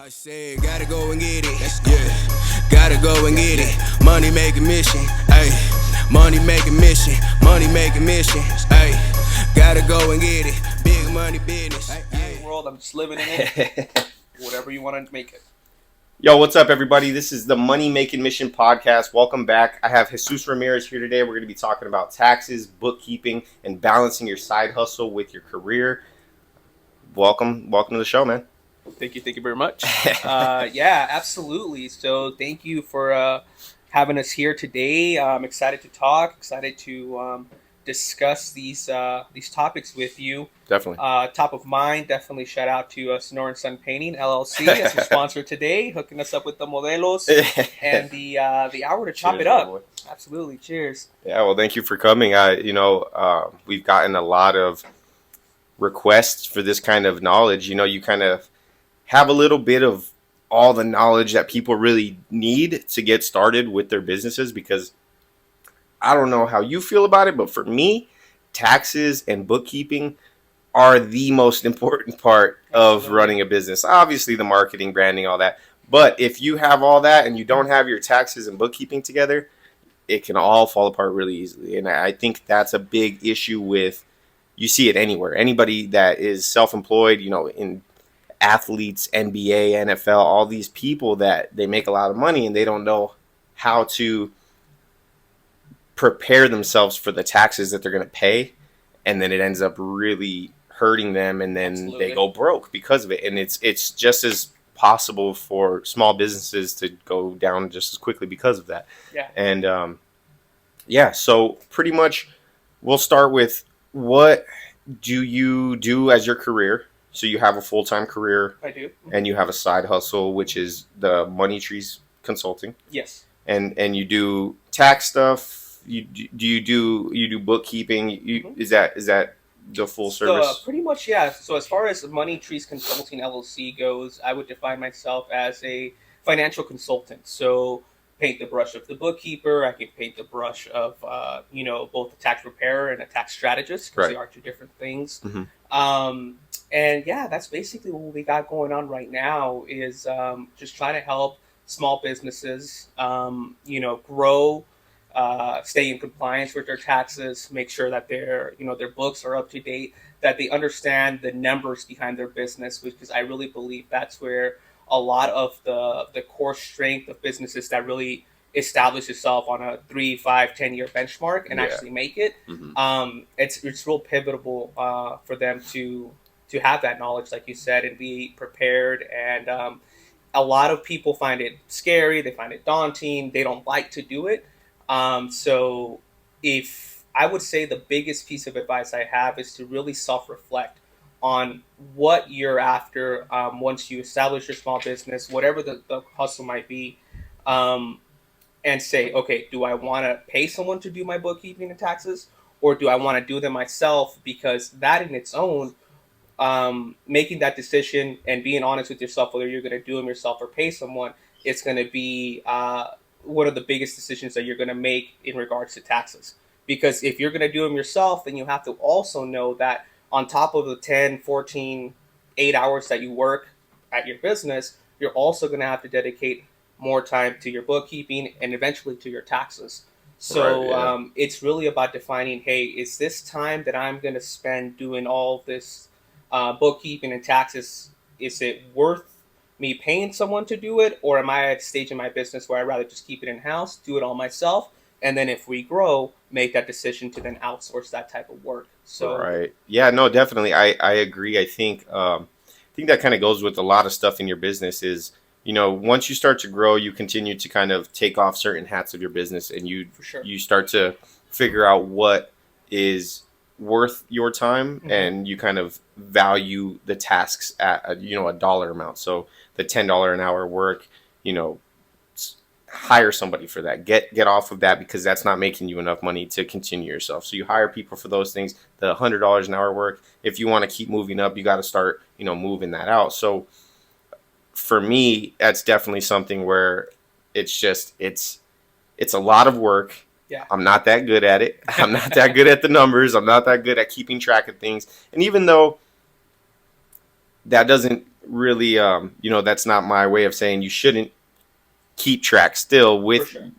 I said, gotta go and get it. Yeah, gotta go and get it. Money making mission. Ay, money making mission. Money making mission. Ay, gotta go and get it. Big money business. World, I'm just living in it. Whatever you want to make it. Yo, what's up, everybody? This is the Money Making Mission podcast. Welcome back. I have Jesus Ramirez here today. We're going to be talking about taxes, bookkeeping, and balancing your side hustle with your career. Welcome to the show, man. Thank you very much. Yeah, absolutely. So thank you for having us here today. I'm excited to talk, excited to discuss these topics with you. Definitely. Top of mind, definitely shout out to Sonora & Son Painting, LLC, as our sponsor today, hooking us up with the modelos and the hour to chop Cheers, it up. boy. Absolutely. Cheers. Yeah, well, thank you for coming. We've gotten a lot of requests for this kind of knowledge. You kind of have a little bit of all the knowledge that people really need to get started with their businesses, because I don't know how you feel about it, but for me, taxes and bookkeeping are the most important part of running a business. Obviously, the marketing, branding, all that. But if you have all that and you don't have your taxes and bookkeeping together, it can all fall apart really easily. And I think that's a big issue with, you see it anywhere. Anybody that is self-employed, in athletes, NBA, NFL, all these people that they make a lot of money and they don't know how to prepare themselves for the taxes that they're going to pay, and then it ends up really hurting them, and then Absolutely. they go broke because of it. And it's just as possible for small businesses to go down just as quickly because of that. Yeah. And so pretty much we'll start with, what do you do as your career? So you have a full-time career. I do. And you have a side hustle, which is the Money Trees Consulting. Yes. And you do tax stuff. You do bookkeeping. Is that the full service? Pretty much, yeah. So as far as Money Trees Consulting LLC goes, I would define myself as a financial consultant. So paint the brush of the bookkeeper. I can paint the brush of both a tax preparer and a tax strategist, because they are two different things. Mm-hmm. And yeah, that's basically what we got going on right now, is just trying to help small businesses, grow, stay in compliance with their taxes, make sure that their books are up to date, that they understand the numbers behind their business, because I really believe that's where a lot of the core strength of businesses that really establish itself on a 3, 5, 10-year benchmark and actually make it. Mm-hmm. It's real pivotal for them to have that knowledge, like you said, and be prepared. And a lot of people find it scary. They find it daunting. They don't like to do it. So if I would say the biggest piece of advice I have is to really self-reflect on what you're after once you establish your small business, whatever the hustle might be, and say, okay, do I want to pay someone to do my bookkeeping and taxes, or do I want to do them myself? Because that in its own, making that decision and being honest with yourself, whether you're going to do them yourself or pay someone, it's going to be one of the biggest decisions that you're going to make in regards to taxes. Because if you're going to do them yourself, then you have to also know that on top of the 10, 14, 8 hours that you work at your business, you're also going to have to dedicate more time to your bookkeeping and eventually to your taxes. So it's really about defining, hey, is this time that I'm going to spend doing all this bookkeeping and taxes, is it worth me paying someone to do it, or am I at a stage in my business where I'd rather just keep it in-house, do it all myself, and then if we grow, make that decision to then outsource that type of work? So right. Yeah, no, definitely. I agree. I think that kind of goes with a lot of stuff in your business is, once you start to grow, you continue to kind of take off certain hats of your business, and you start to figure out what is worth your time, mm-hmm. and you kind of value the tasks at a dollar amount. So the $10 an hour work, hire somebody for that. Get off of that, because that's not making you enough money to continue yourself. So you hire people for those things. The $100 an hour work, if you want to keep moving up, you got to start moving that out. So for me, that's definitely something where it's a lot of work. Yeah. I'm not that good at it. I'm not that good at the numbers. I'm not that good at keeping track of things. And even though that doesn't really, that's not my way of saying you shouldn't keep track still For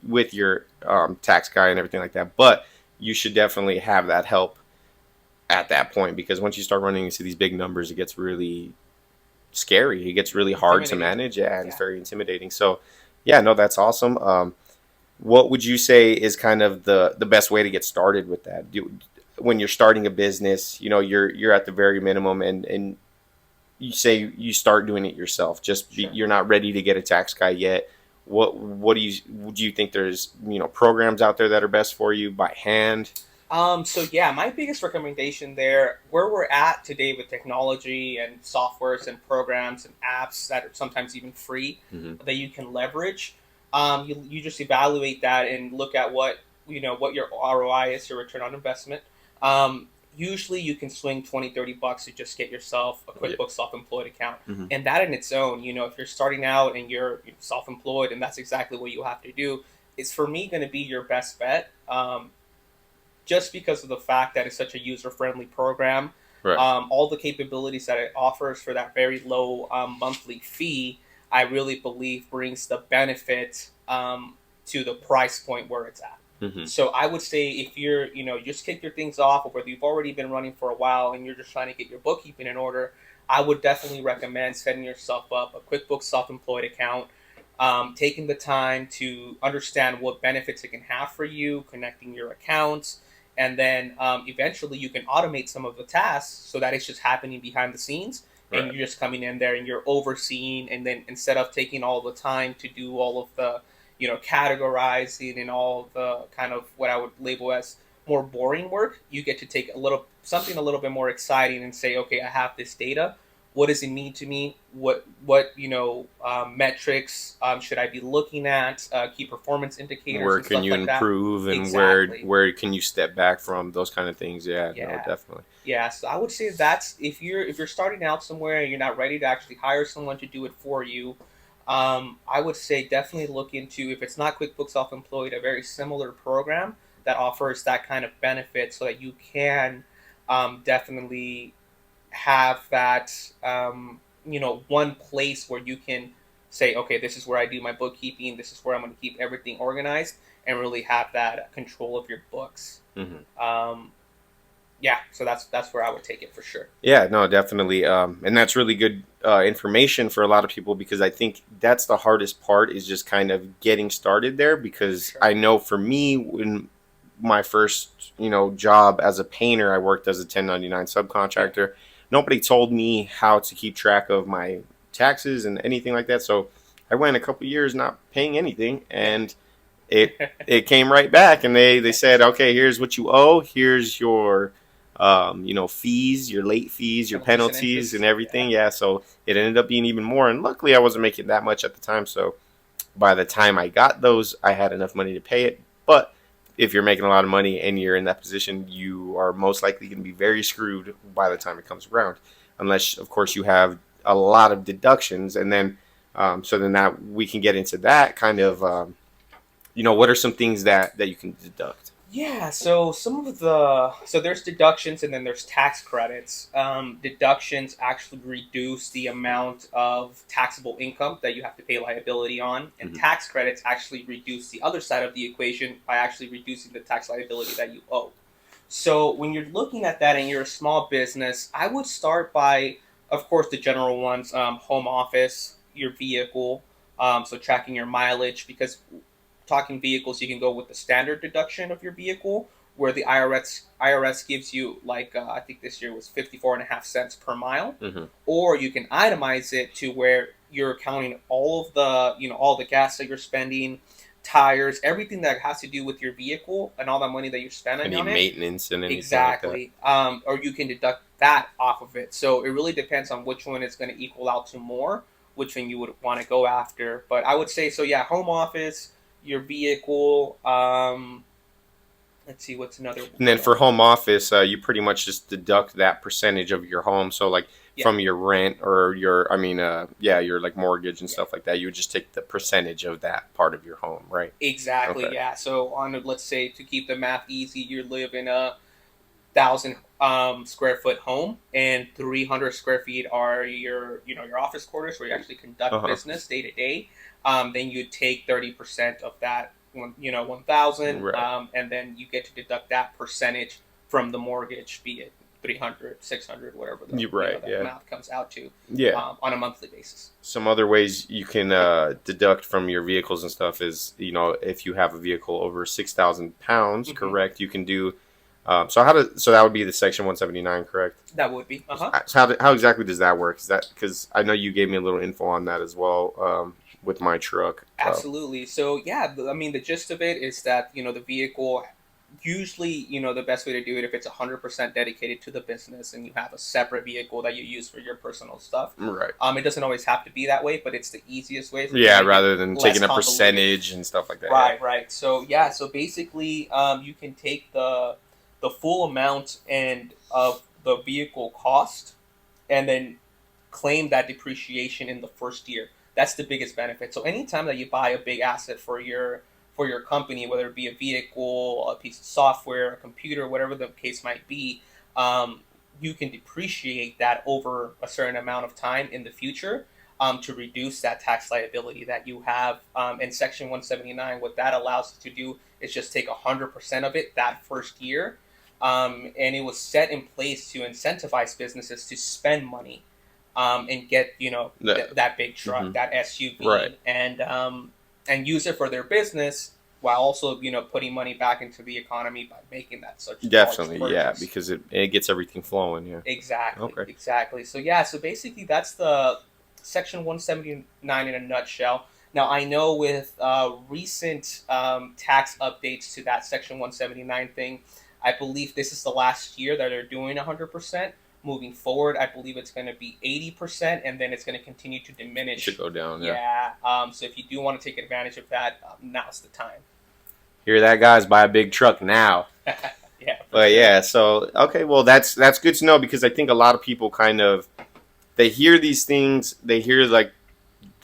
with sure. your tax guy and everything like that. But you should definitely have that help at that point, because once you start running into these big numbers, it gets really scary. It gets really hard to Intimidating. manage. Yeah, and it's Yeah. very intimidating. So, yeah, no, that's awesome. What would you say is kind of the best way to get started with that? When you're starting a business, you're at the very minimum, and you say you start doing it yourself. Sure. You're not ready to get a tax guy yet. What do you think there's programs out there that are best for you by hand? So yeah, my biggest recommendation there, where we're at today with technology and softwares and programs and apps that are sometimes even free Hmm. that you can leverage. You just evaluate that and look at what your ROI is, your return on investment. Usually you can swing 20-30 bucks to just get yourself a Yeah. QuickBooks self-employed account. Hmm. And that in its own, if you're starting out and you're self-employed and that's exactly what you have to do, it's for me going to be your best bet. Just because of the fact that it's such a user-friendly program. Right. All the capabilities that it offers for that very low monthly fee, I really believe brings the benefit to the price point where it's at. Hmm. So I would say if just kick your things off, or whether you've already been running for a while and you're just trying to get your bookkeeping in order, I would definitely recommend setting yourself up a QuickBooks self-employed account, taking the time to understand what benefits it can have for you, connecting your accounts, and then eventually you can automate some of the tasks so that it's just happening behind the scenes, and Right. you're just coming in there and you're overseeing, and then instead of taking all the time to do all of the categorizing and all the kind of what I would label as more boring work, you get to take something a little bit more exciting and say, okay, I have this data. What does it mean to me? What metrics should I be looking at? Key performance indicators Where and can stuff you like that. improve, and Exactly. where can you step back from those kind of things? Yeah, no, Yeah. definitely. Yeah. So I would say that's if you're starting out somewhere and you're not ready to actually hire someone to do it for you. I would say definitely look into, if it's not QuickBooks Self-Employed, a very similar program that offers that kind of benefit so that you can definitely have that one place where you can say, okay, this is where I do my bookkeeping, this is where I'm going to keep everything organized, and really have that control of your books. Hmm. um, yeah, so that's where I would take it for sure. Yeah, no, definitely. And that's really good information for a lot of people, because I think that's the hardest part, is just kind of getting started there. Because Sure. I know for me, when my first, job as a painter, I worked as a 1099 Yeah. subcontractor. Nobody told me how to keep track of my taxes and anything like that. So I went a couple years not paying anything, Yeah. and it came right back, and they said, okay, here's what you owe, here's your fees, your late fees, your Penalties and penalties, and interest. Yeah. everything. Yeah, so it ended up being even more, and luckily I wasn't making that much at the time, so by the time I got those, I had enough money to pay it. But if you're making a lot of money and you're in that position, you are most likely going to be very screwed by the time it comes around, unless of course you have a lot of deductions. And then so then that we can get into that kind of what are some things that you can deduct? Yeah, so there's deductions and then there's tax credits. Deductions actually reduce the amount of taxable income that you have to pay liability on, and Hmm. tax credits actually reduce the other side of the equation by actually reducing the tax liability that you owe. So when you're looking at that and you're a small business, I would start by, of course, the general ones: home office, your vehicle, so tracking your mileage, because talking vehicles, you can go with the standard deduction of your vehicle, where the IRS gives you, like, I think this year was 54.5 cents per mile, Hmm. or you can itemize it to where you're counting all of the all the gas that you're spending, tires, everything that has to do with your vehicle, and all that money that you're spending Any on it. maintenance and anything like that? Exactly. Or you can deduct that off of it. So it really depends on which one is going to equal out to more, which one you would want to go after. But I would say, so yeah, home office, your vehicle. Let's see, what's another And then one? for home office, you pretty much just deduct that percentage of your home. So like Yeah, from your rent, or your like mortgage and yeah, stuff like that, you would just take the percentage of that part of your home, right? exactly. Okay. Yeah. So let's say, to keep the math easy, you live in a 1,000 square foot home, and 300 square feet are your office quarters where you actually conduct Uh-huh. business day to day. Then you take 30% of that 1,000, Right. and then you get to deduct that percentage from the mortgage, be it 300, 600, whatever the You're right. that Yeah. amount comes out to, Yeah. on a monthly basis. Some other ways you can deduct from your vehicles and stuff is, if you have a vehicle over 6,000 pounds, Hmm. correct, you can do. So that would be the Section 179, correct? That would be. Uh huh. So how exactly does that work? Is that because I know you gave me a little info on that as well, with my truck. Absolutely. So yeah, I mean, the gist of it is that the vehicle. Usually, the best way to do it if it's 100% dedicated to the business and you have a separate vehicle that you use for your personal stuff. Right. It doesn't always have to be that way, but it's the easiest way. Yeah, to make rather it than less taking a convoluted. percentage and stuff like that. Right, right. So yeah, so basically, you can take the full amount and of the vehicle cost, and then claim that depreciation in the first year. That's the biggest benefit. So anytime that you buy a big asset for your company, whether it be a vehicle, a piece of software, a computer, whatever the case might be, you can depreciate that over a certain amount of time in the future, to reduce that tax liability that you have. In Section 179, what that allows us to do is just take 100% of it that first year. And it was set in place to incentivize businesses to spend money, and get that big truck, Mhm. that SUV, Right. and use it for their business while also putting money back into the economy by making that such Definitely, large yeah, purchase. because it gets everything flowing. Yeah. Exactly, Okay. exactly. So yeah, so basically that's the Section 179 in a nutshell. Now I know with recent tax updates to that Section 179 thing, I believe this is the last year that they're doing 100%. Moving forward, I believe it's going to be 80%, and then it's going to continue to It diminish. should go down. Yeah. Yeah. So if you do want to take advantage of that, now's the time. Hear that, guys? Buy a big truck now. Yeah. But yeah, so okay, well that's good to know, because I think a lot of people kind of, they hear these things, they hear like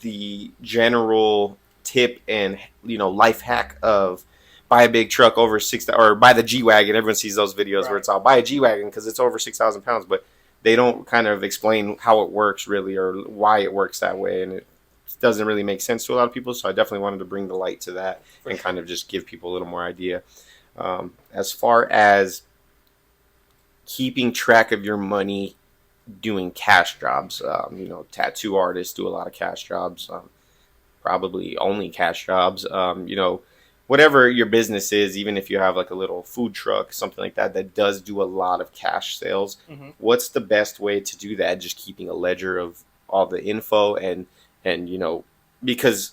the general tip and life hack of buy a big truck over 6, or buy the G wagon. Everyone sees those videos where Right. it's all buy a G wagon because it's over 6,000 pounds, but they don't kind of explain how it works really, or why it works that way, and it doesn't really make sense to a lot of people. So I definitely wanted to bring the light to that For and sure. kind of just give people a little more idea. As far as keeping track of your money doing cash jobs, tattoo artists do a lot of cash jobs, probably only cash jobs. Whatever your business is, even if you have like a little food truck, something like that, that does do a lot of cash sales. Hmm. What's the best way to do that? Just keeping a ledger of all the info, and because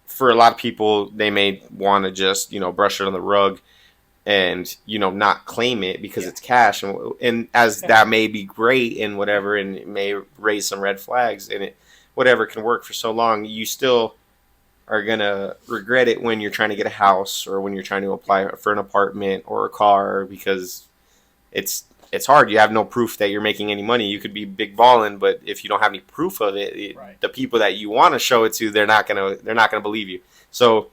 for a lot of people, they may want to just brush it on the rug and not claim it because Yeah. it's cash, and as that may be great and whatever, and it may raise some red flags, and it whatever can work for so long, you still are gonna regret it when you're trying to get a house or when you're trying to apply for an apartment or a car, because it's hard. You have no proof that you're making any money. You could be big balling, but if you don't have any proof of it, Right. the people that you want to show it to, they're not gonna believe you. So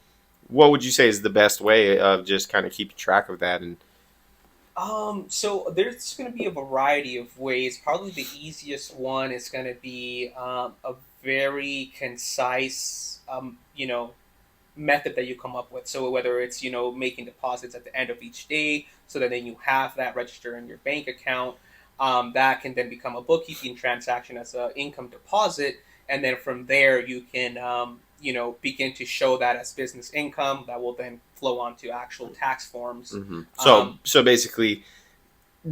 what would you say is the best way of just kind of keeping track of that? And So there's going to be a variety of ways. Probably the easiest one is going to be a very concise, method that you come up with. So whether it's making deposits at the end of each day, so that then you have that register in your bank account, that can then become a bookkeeping transaction as an income deposit, and then from there you can begin to show that as business income that will then flow onto actual tax forms. so basically,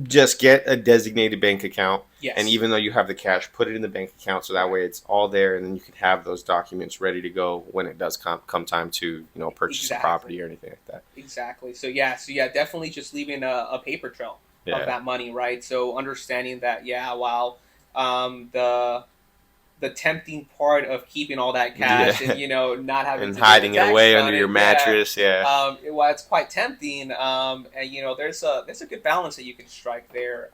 just get a designated bank account, Yes. and even though you have the cash, put it in the bank account, so that way it's all there, and then you can have those documents ready to go when it does come time to purchase a Exactly. property or anything like that. Exactly. So yeah, definitely just leaving a paper trail Yeah. of that money, right? So understanding that, yeah, while the tempting part of keeping all that cash Yeah. and not having And to hiding do it the away taxes under on your it, mattress, yeah. while it's quite tempting, and there's a good balance that you can strike there.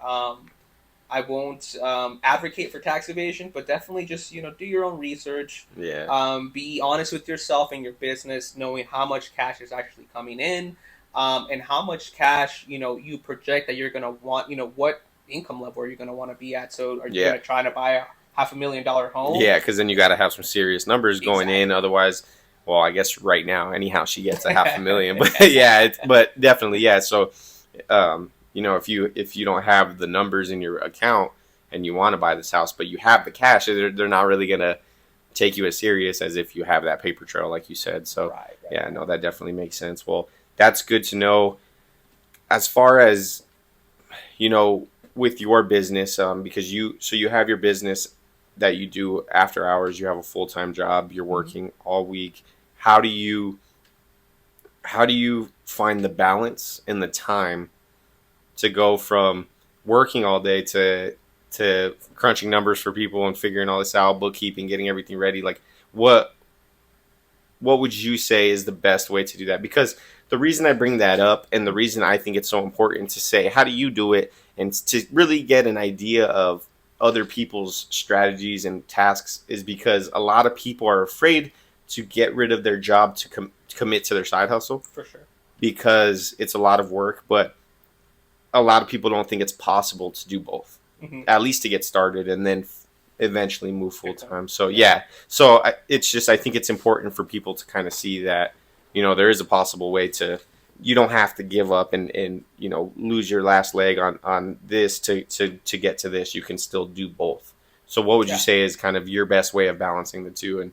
I won't advocate for tax evasion, but definitely just do your own research. Yeah. Be honest with yourself and your business, knowing how much cash is actually coming in. and how much cash you project that you're going to want. What income level are you going to want to be at? So are you Yeah. going to try to buy a $500,000 home? Yeah, because then you got to have some serious numbers going in. Exactly. Otherwise, well, I guess right now, anyhow, she gets a 500,000. But yeah, but definitely, yeah. So, if you don't have the numbers in your account and you want to buy this house, but you have the cash, they're not really gonna take you as serious as if you have that paper trail, like you said. So, Right. yeah, no, that definitely makes sense. Well, that's good to know. As far as with your business, because you have your business that you do after hours, you have a full-time job, you're working all week. How do you find the balance and the time to go from working all day to crunching numbers for people and figuring all this out, bookkeeping, getting everything ready? Like, what would you say is the best way to do that? Because the reason I bring that up, and the reason I think it's so important to say, how do you do it, and to really get an idea of other people's strategies and tasks, is because a lot of people are afraid to get rid of their job to commit to their side hustle, For sure. because it's a lot of work. But a lot of people don't think it's possible to do both, Hmm. at least to get started, and then eventually move full time. So yeah, so it's just, I think it's important for people to kind of see that there is a possible way to. You don't have to give up and lose your last leg on this to get to this. You can still do both. So what would you Yeah. say is kind of your best way of balancing the two, and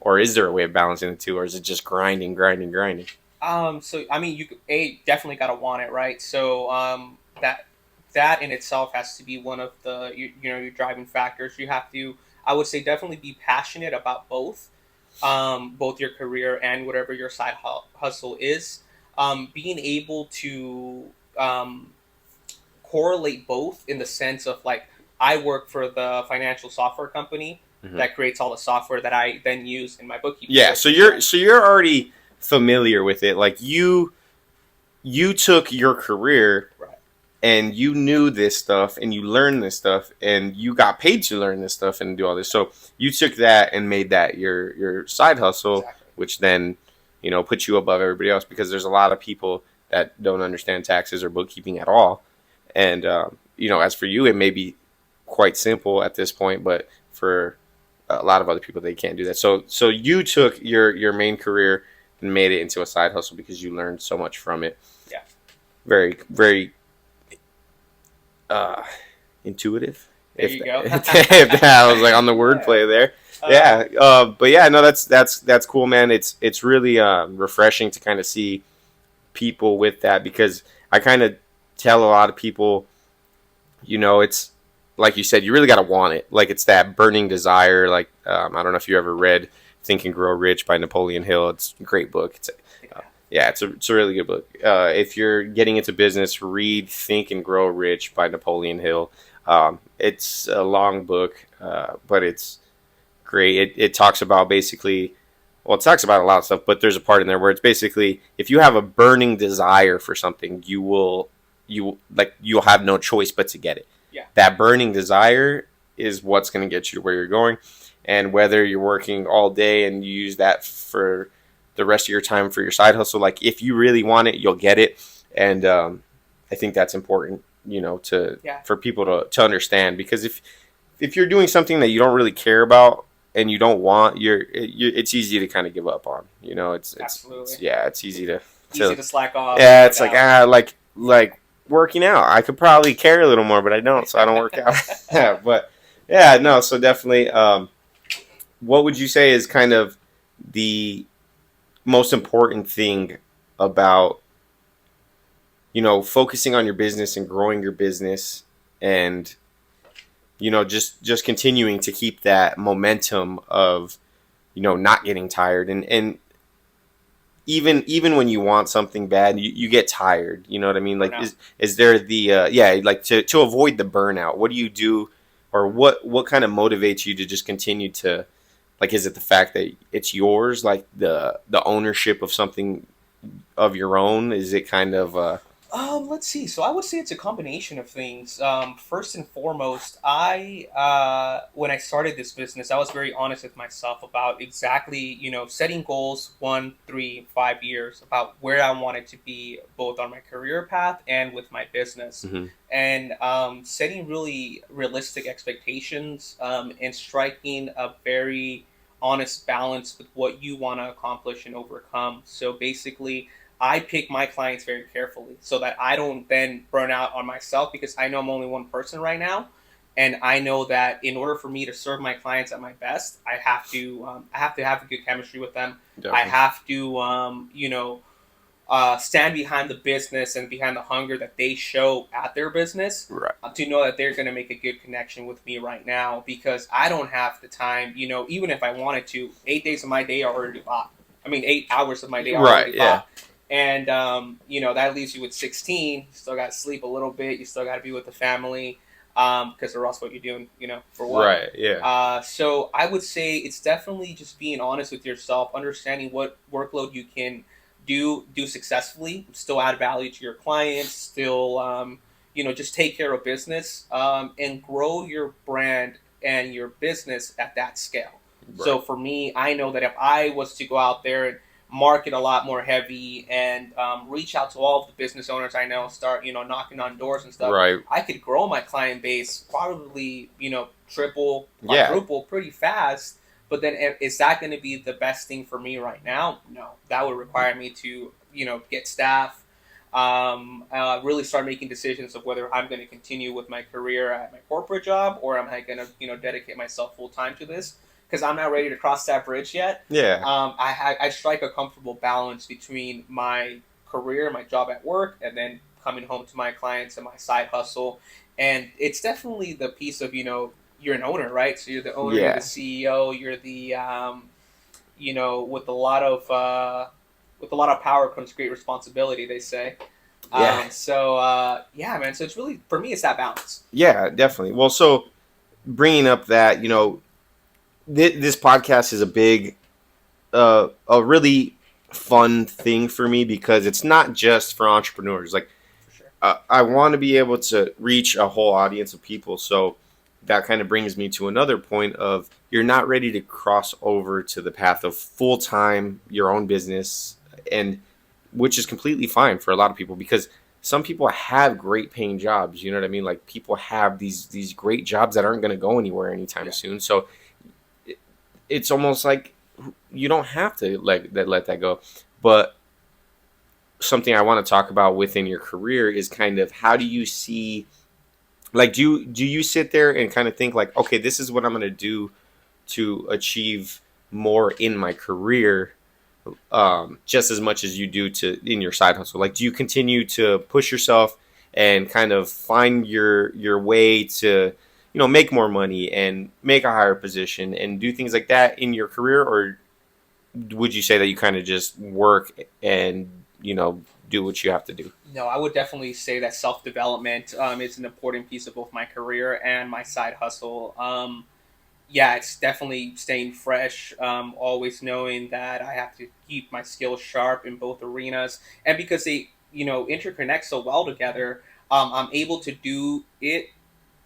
or is there a way of balancing the two, or is it just grinding, grinding, grinding? So I mean, definitely gotta want it, right? So that in itself has to be one of the your driving factors. You have to, I would say, definitely be passionate about both your career and whatever your side hustle is. Being able to correlate both in the sense of, like, I work for the financial software company Mhm. that creates all the software that I then use in my bookkeeping. Yeah, so you're already familiar with it. Like you took your career Right. and you knew this stuff and you learned this stuff and you got paid to learn this stuff and do all this. So you took that and made that your side hustle, Exactly. which then puts you above everybody else, because there's a lot of people that don't understand taxes or bookkeeping at all. And as for you, it may be quite simple at this point, but for a lot of other people, they can't do that. So you took your main career and made it into a side hustle because you learned so much from it. Yeah. Very, very intuitive. There you go. If I was like on the wordplay there. Yeah. But yeah, no, that's cool, man. It's really refreshing to kind of see people with that, because I kind of tell a lot of people, it's like you said, you really got to want it. Like, it's that burning desire. Like, I don't know if you ever read Think and Grow Rich by Napoleon Hill. It's a great book. It's a really good book. If you're getting into business, read Think and Grow Rich by Napoleon Hill. It's a long book, but it's great. It talks about basically, well, it talks about a lot of stuff, but there's a part in there where it's basically, if you have a burning desire for something, you'll have no choice but to get it. Yeah. That burning desire is what's going to get you to where you're going. And whether you're working all day and you use that for the rest of your time for your side hustle, like, if you really want it, you'll get it. And I think that's important, for people to understand, because if you're doing something that you don't really care about and you don't want, it's easy to kind of give up on. Absolutely. It's easy to slack off. Yeah, it's like working out. I could probably care a little more, but I don't, so I don't work out. Yeah, but yeah, no, so definitely. What would you say is kind of the most important thing about focusing on your business and growing your business, and just continuing to keep that momentum of not getting tired, and even when you want something bad, you get tired. You know what I mean? Like, is there the like to avoid the burnout? What do you do, or what kind of motivates you to just continue to, like, is it the fact that it's yours, like the ownership of something of your own? Is it kind of Let's see. So I would say it's a combination of things. First and foremost, I when I started this business, I was very honest with myself about exactly, setting goals 1, 3, 5 years about where I wanted to be both on my career path and with my business, Hmm. and setting really realistic expectations, and striking a very honest balance with what you want to accomplish and overcome. So basically, I pick my clients very carefully so that I don't then burn out on myself, because I know I'm only one person right now, and I know that in order for me to serve my clients at my best, I have to have a good chemistry with them. I Definitely. have to stand behind the business and behind the hunger that they show at their business, Right. to know that they're going to make a good connection with me right now, because I don't have the time. Even if I wanted to, 8 days of my day are already bought. I mean, 8 hours of my day are Right. already Yeah. bought. And, that leaves you with 16. You still got to sleep a little bit. You still got to be with the family, because or else what you're doing, for what? Right. Yeah. So I would say it's definitely just being honest with yourself, understanding what workload you can do successfully, still add value to your clients, still just take care of business, and grow your brand and your business at that scale. Right. So for me, I know that if I was to go out there and market a lot more heavy, and reach out to all of the business owners I know, start knocking on doors and stuff, Right. I could grow my client base probably triple, Yeah. quadruple pretty fast. But then, is that going to be the best thing for me right now? No, that would require me to get staff, really start making decisions of whether I'm going to continue with my career at my corporate job, or am I going to dedicate myself full time to this, because I'm not ready to cross that bridge yet. Yeah. I strike a comfortable balance between my career, my job at work, and then coming home to my clients and my side hustle. And it's definitely the piece of you're an owner, right? So you're the owner, you're the Yeah. CEO, you're the with a lot of power comes great responsibility, they say. Yeah. Yeah, man. So it's really, for me, it's that balance. Yeah. Definitely. Well, so bringing up that this podcast is a really fun thing for me because it's not just for entrepreneurs. Like For sure. I want to be able to reach a whole audience of people. So that kind of brings me to another point of you're not ready to cross over to the path of full time your own business, and which is completely fine for a lot of people because some people have great paying jobs. You know what I mean? Like people have these great jobs that aren't going to go anywhere anytime Yeah. soon. So it's almost like you don't have to let that go. But something I want to talk about within your career is kind of how do you see, like do you sit there and kind of think like, okay, this is what I'm going to do to achieve more in my career, just as much as you do to in your side hustle? Like do you continue to push yourself and kind of find your way to make more money and make a higher position and do things like that in your career, or would you say that you kind of just work and do what you have to do? No, I would definitely say that self development, is an important piece of both my career and my side hustle. Yeah, it's definitely staying fresh, always knowing that I have to keep my skills sharp in both arenas. And because they, interconnect so well together, I'm able to do it,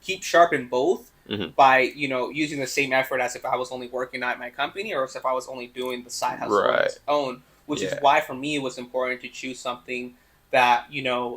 keep sharp in both Hmm. by, using the same effort as if I was only working at my company, or as if I was only doing the side hustle on Right. its own, which is Yeah. why for me it was important to choose something that,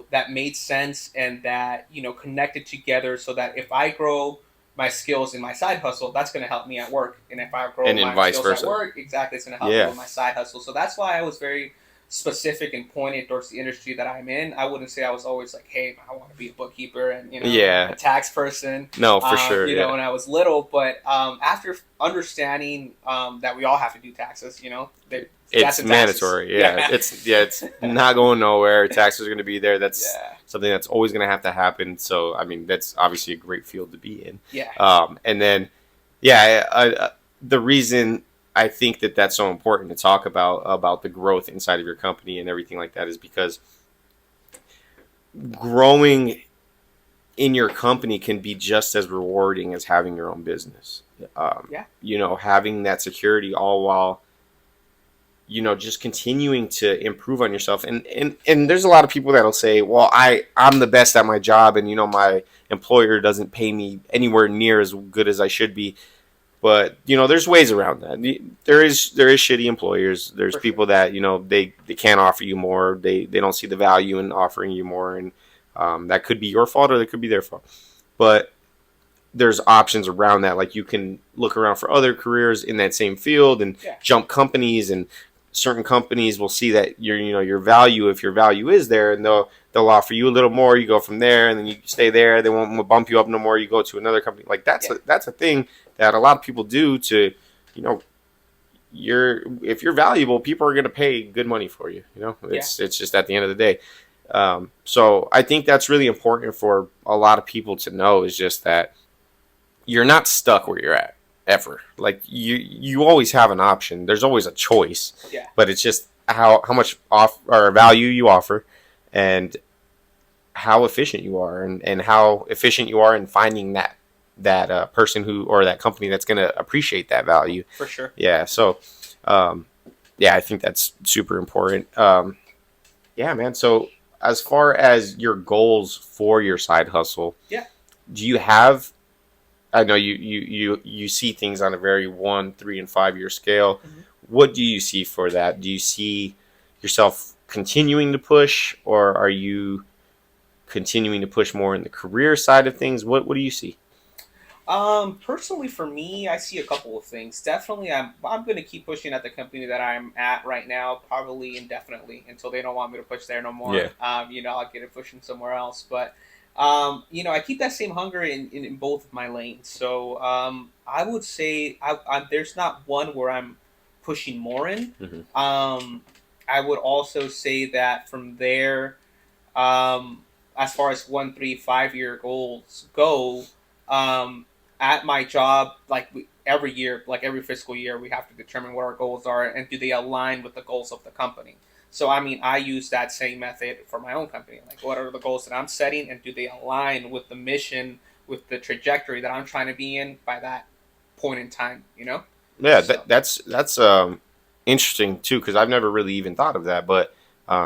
that made sense and that, connected together, so that if I grow my skills in my side hustle, that's going to help me at work. And if I grow And then my vice skills at versa. work, exactly, it's going to help me Yeah. with my side hustle. So that's why I was very specific and pointed towards the industry that I'm in. I wouldn't say I was always like, hey, I want to be a bookkeeper and, Yeah. a tax person, No, for sure. Yeah. when I was little. But after understanding that we all have to do taxes, It's taxes. mandatory. Yeah. It's not going nowhere. Taxes are going to be there. That's Yeah. something that's always going to happen. So, I mean, that's obviously a great field to be in. Yeah. And then, yeah, the reason I think that that's so important to talk about the growth inside of your company and everything like that is because growing in your company can be just as rewarding as having your own business. Yeah. Having that security all while just continuing to improve on yourself. And there's a lot of people that'll say, well, I'm the best at my job, and my employer doesn't pay me anywhere near as good as I should be. But there's ways around that. There is shitty employers. There's For people sure. that they can't offer you more. They don't see the value in offering you more, and that could be your fault or that could be their fault. But there's options around that. Like, you can look around for other careers in that same field and Yeah. jump companies, and certain companies will see that your value, if your value is there, and they'll offer you a little more. You go from there, and then you stay there. They won't bump you up no more. You go to another company. Like, that's Yeah. that's a thing that a lot of people do to, if you're valuable, people are going to pay good money for you. It's just at the end of the day. So I think that's really important for a lot of people to know, is just that you're not stuck where you're at ever. Like, you always have an option. There's always a choice. Yeah. But it's just how much or value you offer, and how efficient you are, and how efficient you are in finding that person or that company that's going to appreciate that value. For sure. Yeah. So, I think that's super important. Yeah, man. So, as far as your goals for your side hustle, Yeah. do you have? I know you see things on a very 1, 3, and 5 year scale. Mm-hmm. What do you see for that? Do you see yourself continuing to push, or are you continuing to push more in the career side of things? What do you see? Personally, for me, I see a couple of things. Definitely, I'm going to keep pushing at the company that I'm at right now, probably indefinitely, until they don't want me to push there no more. Yeah. I'll get it pushing somewhere else. But I keep that same hunger in both of my lanes. So I would say there's not one where I'm pushing more in. Mm-hmm. I would also say that from there, as far as 1, 3, 5 year goals go, at my job, every year, like every fiscal year, we have to determine what our goals are and do they align with the goals of the company. So, I mean, I use that same method for my own company. Like, what are the goals that I'm setting, and do they align with the mission, with the trajectory that I'm trying to be in by that point in time? Yeah, So, that's interesting too, because I've never really even thought of that. But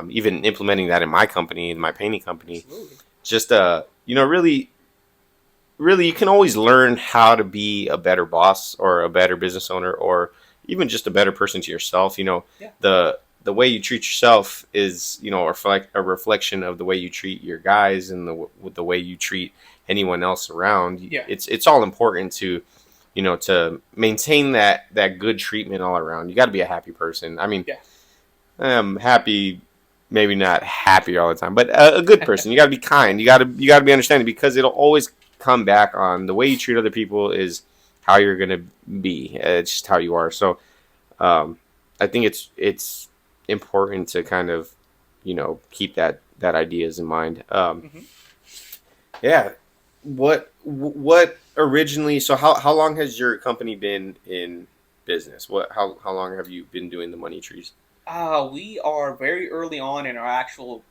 even implementing that in my company, in my painting company, absolutely. just really, really, you can always learn how to be a better boss, or a better business owner, or even just a better person to yourself. Yeah. The way you treat yourself is, a reflection of the way you treat your guys, and the way you treat anyone else around. Yeah. It's all important to, to maintain that good treatment all around. You got to be a happy person. I mean, Yeah. Happy, maybe not happy all the time, but a good person. You got to be kind. You got to be understanding, because it'll always come back on the way you treat other people is how you're gonna be. It's just how you are. So, I think it's important to kind of, keep that ideas in mind. Mm-hmm. Yeah. What originally? So how long has your company been in business? How long have you been doing the money trees? We are very early on in our actual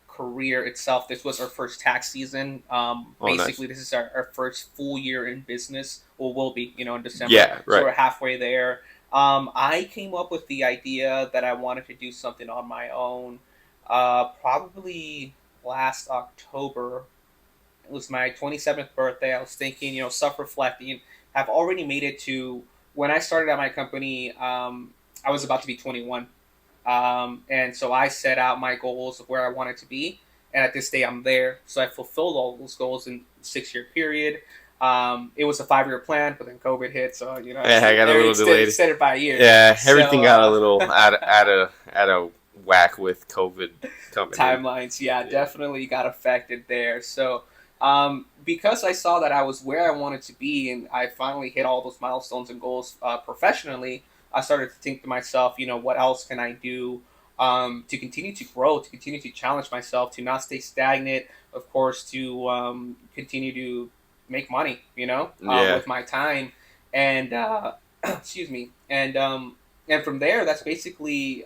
career itself. This was our first tax season. Basically, Nice. this is our first full year in business. Well, will be, in December. Yeah, So right. we're halfway there. I came up with the idea that I wanted to do something on my own. Probably last October. It was my 27th birthday. I was thinking, self-reflecting. I've already made it to when I started at my company. I was about to be 21. And so I set out my goals of where I wanted to be. And at this day, I'm there. So I fulfilled all those goals in a 6 year period. It was a 5 year plan, but then COVID hit. So, Yeah, I got a little delayed. Extended by a year. Yeah, everything So, got a little out of whack with COVID coming in. timelines. Yeah, definitely got affected there. So, because I saw that I was where I wanted to be and I finally hit all those milestones and goals professionally, I started to think to myself, what else can I do to continue to grow, to continue to challenge myself, to not stay stagnant, of course, to continue to make money, Yeah. with my time. And, excuse me. And from there, that's basically,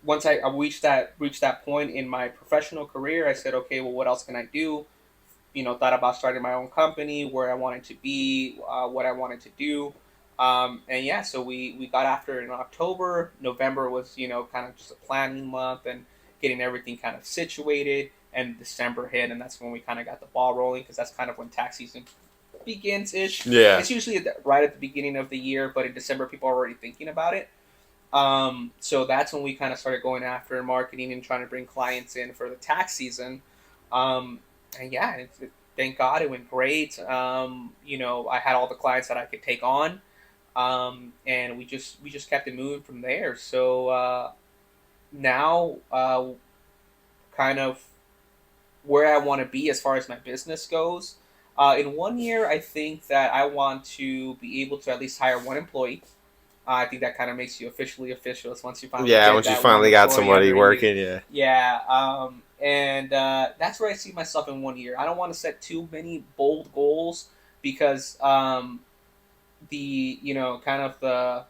once I reached that point in my professional career, I said, okay, well, what else can I do? Thought about starting my own company, where I wanted to be, what I wanted to do. And yeah, so we got after it in October. November was, kind of just a planning month and getting everything kind of situated. And December hit, and that's when we kind of got the ball rolling because that's kind of when tax season begins ish. Yeah. It's usually right at the beginning of the year, but in December, people are already thinking about it. So that's when we kind of started going after marketing and trying to bring clients in for the tax season. And yeah, thank God it went great. I had all the clients that I could take on, and we just kept it moving from there. So now, kind of where I want to be as far as my business goes. In 1 year, I think that I want to be able to at least hire one employee. I think that kind of makes you officially official once you finally Yeah, get once you that one finally got employee somebody under you. working, yeah. Yeah, and that's where I see myself in 1 year. I don't want to set too many bold goals because kind of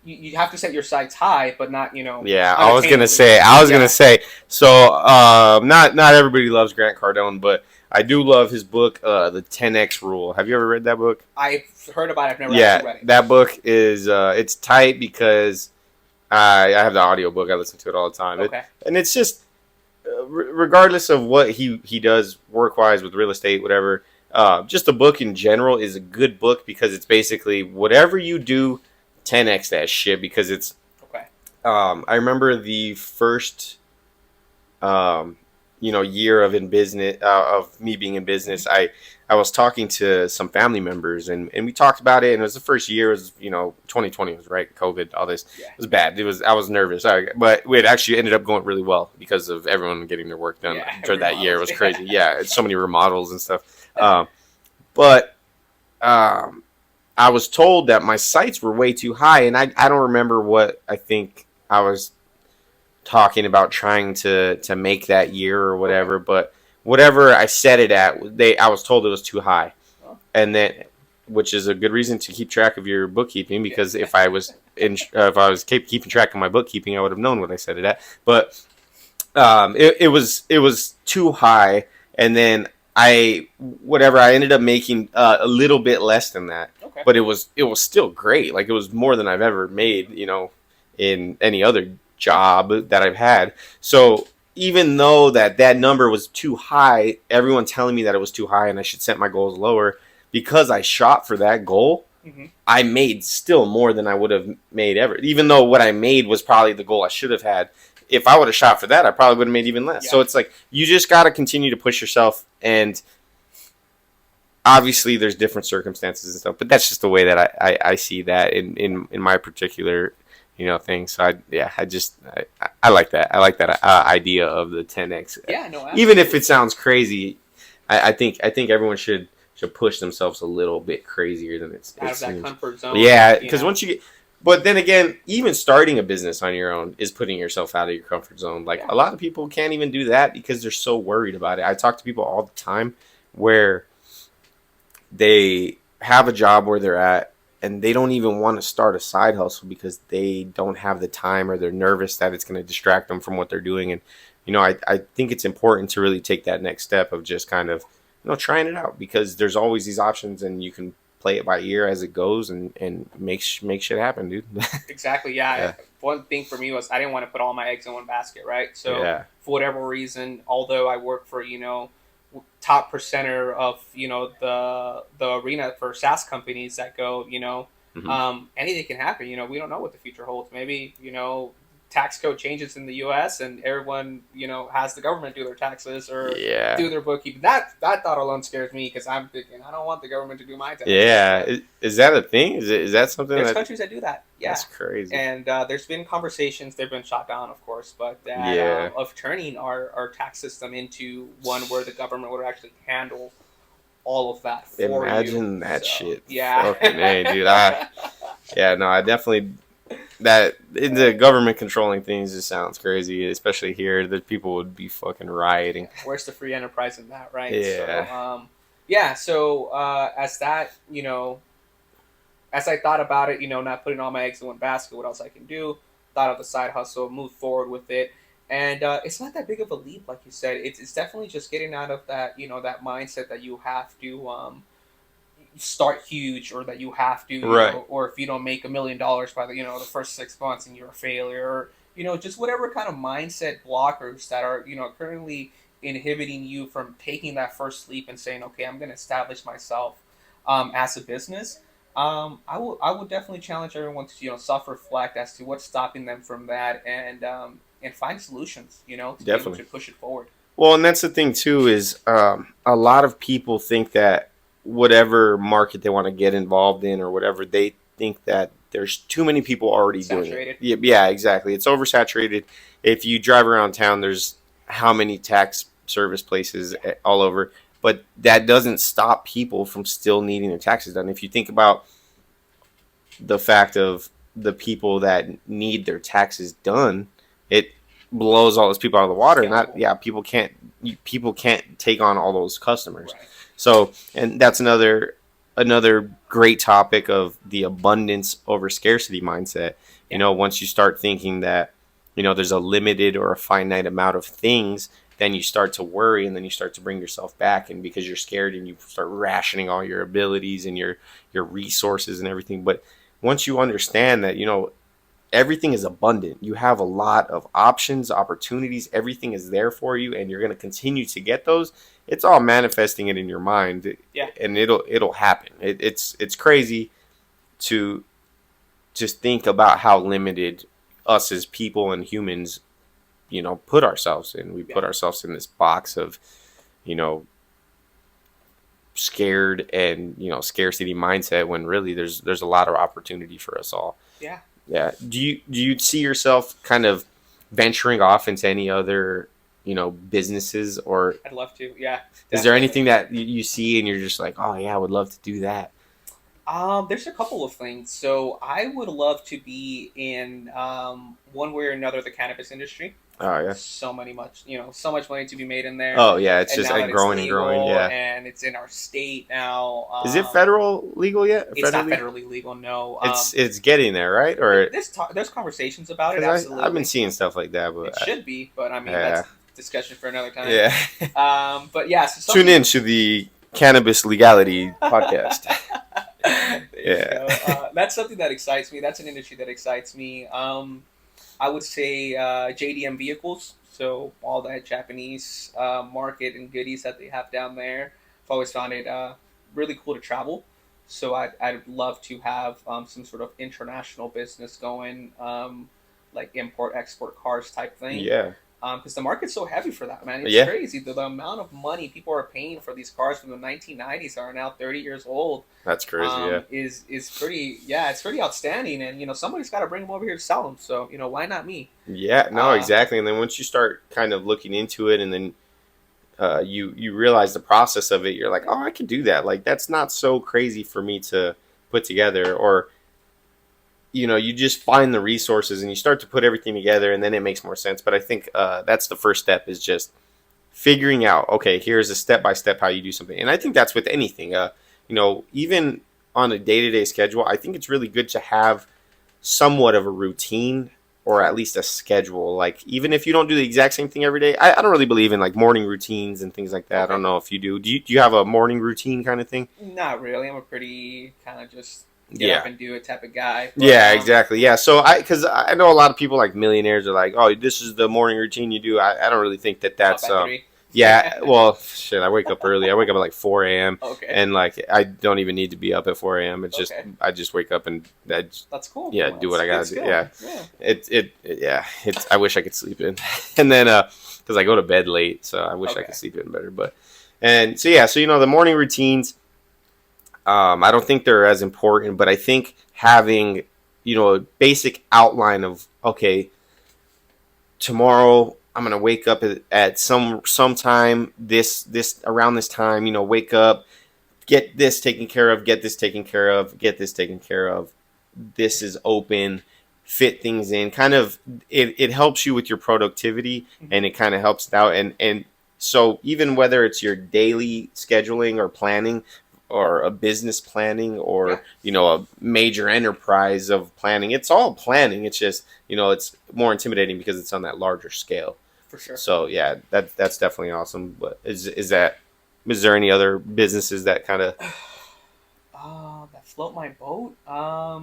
you have to set your sights high, but not Yeah, unattainably. I was gonna Yeah. say. So, not everybody loves Grant Cardone, but I do love his book, the 10x Rule. Have you ever read that book? I've heard about it. I've never Yeah, actually read it. that book is it's tight because I have the audiobook. I listen to it all the time, Okay. and it's just regardless of what he does work wise with real estate, whatever. Just the book in general is a good book because it's basically whatever you do, 10x that shit because it's Okay. I remember the first, year of in business of me being in business. I was talking to some family members and we talked about it. And it was the first year. It was 2020 was right, COVID, all this. Yeah. It was bad. I was nervous, but it actually ended up going really well because of everyone getting their work done Yeah. during that year. It was Remodels. crazy. Yeah, it's so many remodels and stuff. But I was told that my sights were way too high, and I don't remember what I think I was talking about trying to make that year or whatever. Okay. But whatever I set it at, I was told it was too high, Oh, and then which is a good reason to keep track of your bookkeeping yeah. because if I was keeping track of my bookkeeping, I would have known what I set it at. But it was too high, and then I ended up making a little bit less than that, Okay. but it was still great. Like it was more than I've ever made, in any other job that I've had. So even though that number was too high, everyone telling me that it was too high and I should set my goals lower, because I shot for that goal, Mm-hmm. I made still more than I would have made ever. Even though what I made was probably the goal I should have had. If I would have shot for that, I probably would have made even less. Yeah. So it's like you just got to continue to push yourself, and obviously there's different circumstances and stuff, but that's just the way that I see that in my particular thing. So I like that. I like that idea of the 10x. Yeah. No. Even Absolutely. if it sounds crazy, I think everyone should push themselves a little bit crazier than it Out of that seems. comfort zone. Yeah, because once you get, but then again, even starting a business on your own is putting yourself out of your comfort zone. Like Yeah. a lot of people can't even do that because they're so worried about it. I talk to people all the time where they have a job where they're at and they don't even want to start a side hustle because they don't have the time or they're nervous that it's going to distract them from what they're doing. And I think it's important to really take that next step of just kind of trying it out, because there's always these options and you can play it by ear as it goes and make shit happen, dude. Exactly. Yeah. Yeah. One thing for me was I didn't want to put all my eggs in one basket, right? So Yeah. for whatever reason, although I work for top percenter of the arena for SaaS companies that go, anything can happen. We don't know what the future holds. Maybe tax code changes in the U.S. and everyone has the government do their taxes or Yeah. do their bookkeeping. That thought alone scares me because I'm thinking I don't want the government to do my taxes. Yeah. Is that a thing? Is that something There's that countries that do that. Yeah. that's crazy? And there's been conversations, they've been shot down, of course, but Yeah. of turning our tax system into one where the government would actually handle all of that for you. Imagine that So, shit. Yeah. Fucking A, dude. I definitely that the government controlling things just sounds crazy, especially here. The people would be fucking rioting. Where's the free enterprise in that, right? Yeah. So, as I thought about it, not putting all my eggs in one basket, what else I can do, thought of the side hustle, moved forward with it. And it's not that big of a leap, like you said. It's definitely just getting out of that, that mindset that you have to, start huge or that you have to, Right. or if you don't make $1 million by the first 6 months and you're a failure, or just whatever kind of mindset blockers that are currently inhibiting you from taking that first leap and saying, okay, I'm going to establish myself as a business. I would definitely challenge everyone to self reflect as to what's stopping them from that, and find solutions to be able Definitely. to push it forward. Well, and that's the thing too is a lot of people think that whatever market they want to get involved in or whatever, they think that there's too many people already doing it. Saturated. Yeah, yeah, exactly. It's oversaturated. If you drive around town, there's how many tax service places all over, but that doesn't stop people from still needing their taxes done. If you think about the fact of the people that need their taxes done, it blows all those people out of the water. Not yeah, people can't take on all those customers. Right. So, and that's another great topic of the abundance over scarcity mindset. You know, once you start thinking that there's a limited or a finite amount of things, then you start to worry, and then you start to bring yourself back, and because you're scared, and you start rationing all your abilities and your resources and everything. But once you understand that everything is abundant, you have a lot of options, opportunities, everything is there for you, and you're going to continue to get those. It's all manifesting it in your mind, and it'll happen. It's crazy to just think about how limited us as people and humans put ourselves in. We put ourselves in this box of scared and scarcity mindset, when really there's a lot of opportunity for us all. Yeah. Do you see yourself kind of venturing off into any other businesses, or I'd love to. Yeah. Definitely. Is there anything that you see and you're just like, oh yeah, I would love to do that? There's a couple of things. So I would love to be in one way or another the cannabis industry. Oh yeah. So much money to be made in there. Oh yeah, it's And just now like that growing it's and growing. legal, Yeah. and it's in our state now. Is it federal legal yet? It's not federally legal. No. It's getting there, right? Or there's conversations about it. 'cause Absolutely. I've been seeing stuff like that, but It should be, but I mean Yeah. that's discussion for another time. yeah. But yeah. So Tune in to the Cannabis Legality podcast. There you Yeah. go. That's something that excites me. That's an industry that excites me. I would say JDM vehicles. So all that Japanese market and goodies that they have down there. I've always found it really cool to travel. So I'd love to have some sort of international business going, like import export cars type thing. Yeah. Because the market's so heavy for that, man. It's Yeah. crazy. The amount of money people are paying for these cars from the 1990s are now 30 years old. That's crazy. Yeah. Is pretty, it's pretty outstanding. And, somebody's got to bring them over here to sell them. So, why not me? Yeah, no, exactly. And then once you start kind of looking into it, and then you realize the process of it, you're like, oh, I can do that. Like, that's not so crazy for me to put together. Or, you just find the resources and you start to put everything together, and then it makes more sense. But I think that's the first step, is just figuring out, okay, here's a step-by-step how you do something. And I think that's with anything. Even on a day-to-day schedule, I think it's really good to have somewhat of a routine, or at least a schedule. Like, even if you don't do the exact same thing every day, I don't really believe in like morning routines and things like that. Okay. I don't know if you do. Do you have a morning routine kind of thing? Not really. I'm a pretty kind of just get up and do it type of guy. But, Yeah, exactly. Yeah. So because I know a lot of people, like millionaires, are like, oh, this is the morning routine you do. I don't really think that's up at 3. yeah. Well, shit, I wake up early. I wake up at like 4 a.m. Okay. and like I don't even need to be up at 4 a.m. It's just Okay. I just wake up and That's cool. yeah, Well, do what I gotta do. good. Yeah. Yeah. It's I wish I could sleep in. And then because I go to bed late, so I wish I Okay. could sleep in better. But and so yeah, so the morning routines, I don't think they're as important, but I think having a basic outline of, okay, tomorrow I'm gonna wake up at some time this around this time, wake up, get this taken care of, get this taken care of, get this taken care of. This is open, fit things in. Kind of it helps you with your productivity, and it kind of helps it out. And so even whether it's your daily scheduling or planning, or a business planning, or a major enterprise of planning, it's all planning. It's just it's more intimidating because it's on that larger scale. For sure. So yeah, that's definitely awesome. But is there any other businesses that kind of That float my boat. I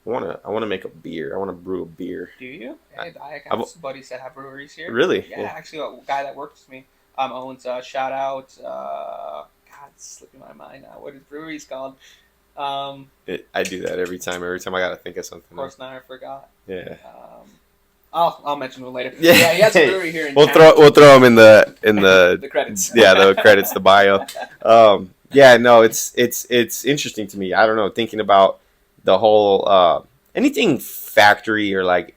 wanna make a beer. I wanna brew a beer. Do you? Hey, I I've, have some buddies that have breweries here. really? Yeah, Yeah. actually, a guy that works with me owns shout out. God, it's slipping my mind now. What his brewery's called? Of I do that every time. Every time I gotta think of something. course, now I forgot. Yeah. I'll mention it later. Yeah. Yeah, he has a brewery here in We'll town. throw them in the The credits. yeah, the credits, the bio. Yeah, no, it's interesting to me. I don't know, thinking about the whole anything factory or like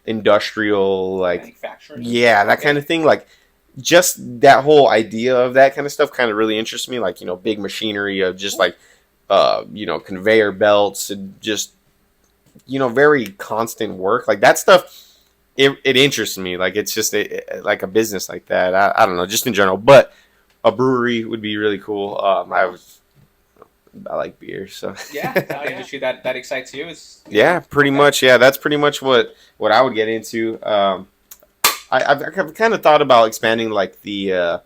industrial, like Manufacturing. yeah, that kind of thing. Like just that whole idea of that kind of stuff kind of really interests me. Like big machinery of just like conveyor belts and just very constant work. Like that stuff. It interests me. Like it's just like a business like that. I don't know, just in general. But a brewery would be really cool. I like beer, so Yeah, the industry that excites you is. yeah, pretty much. Yeah, that's pretty much what I would get into. I've kind of thought about expanding like the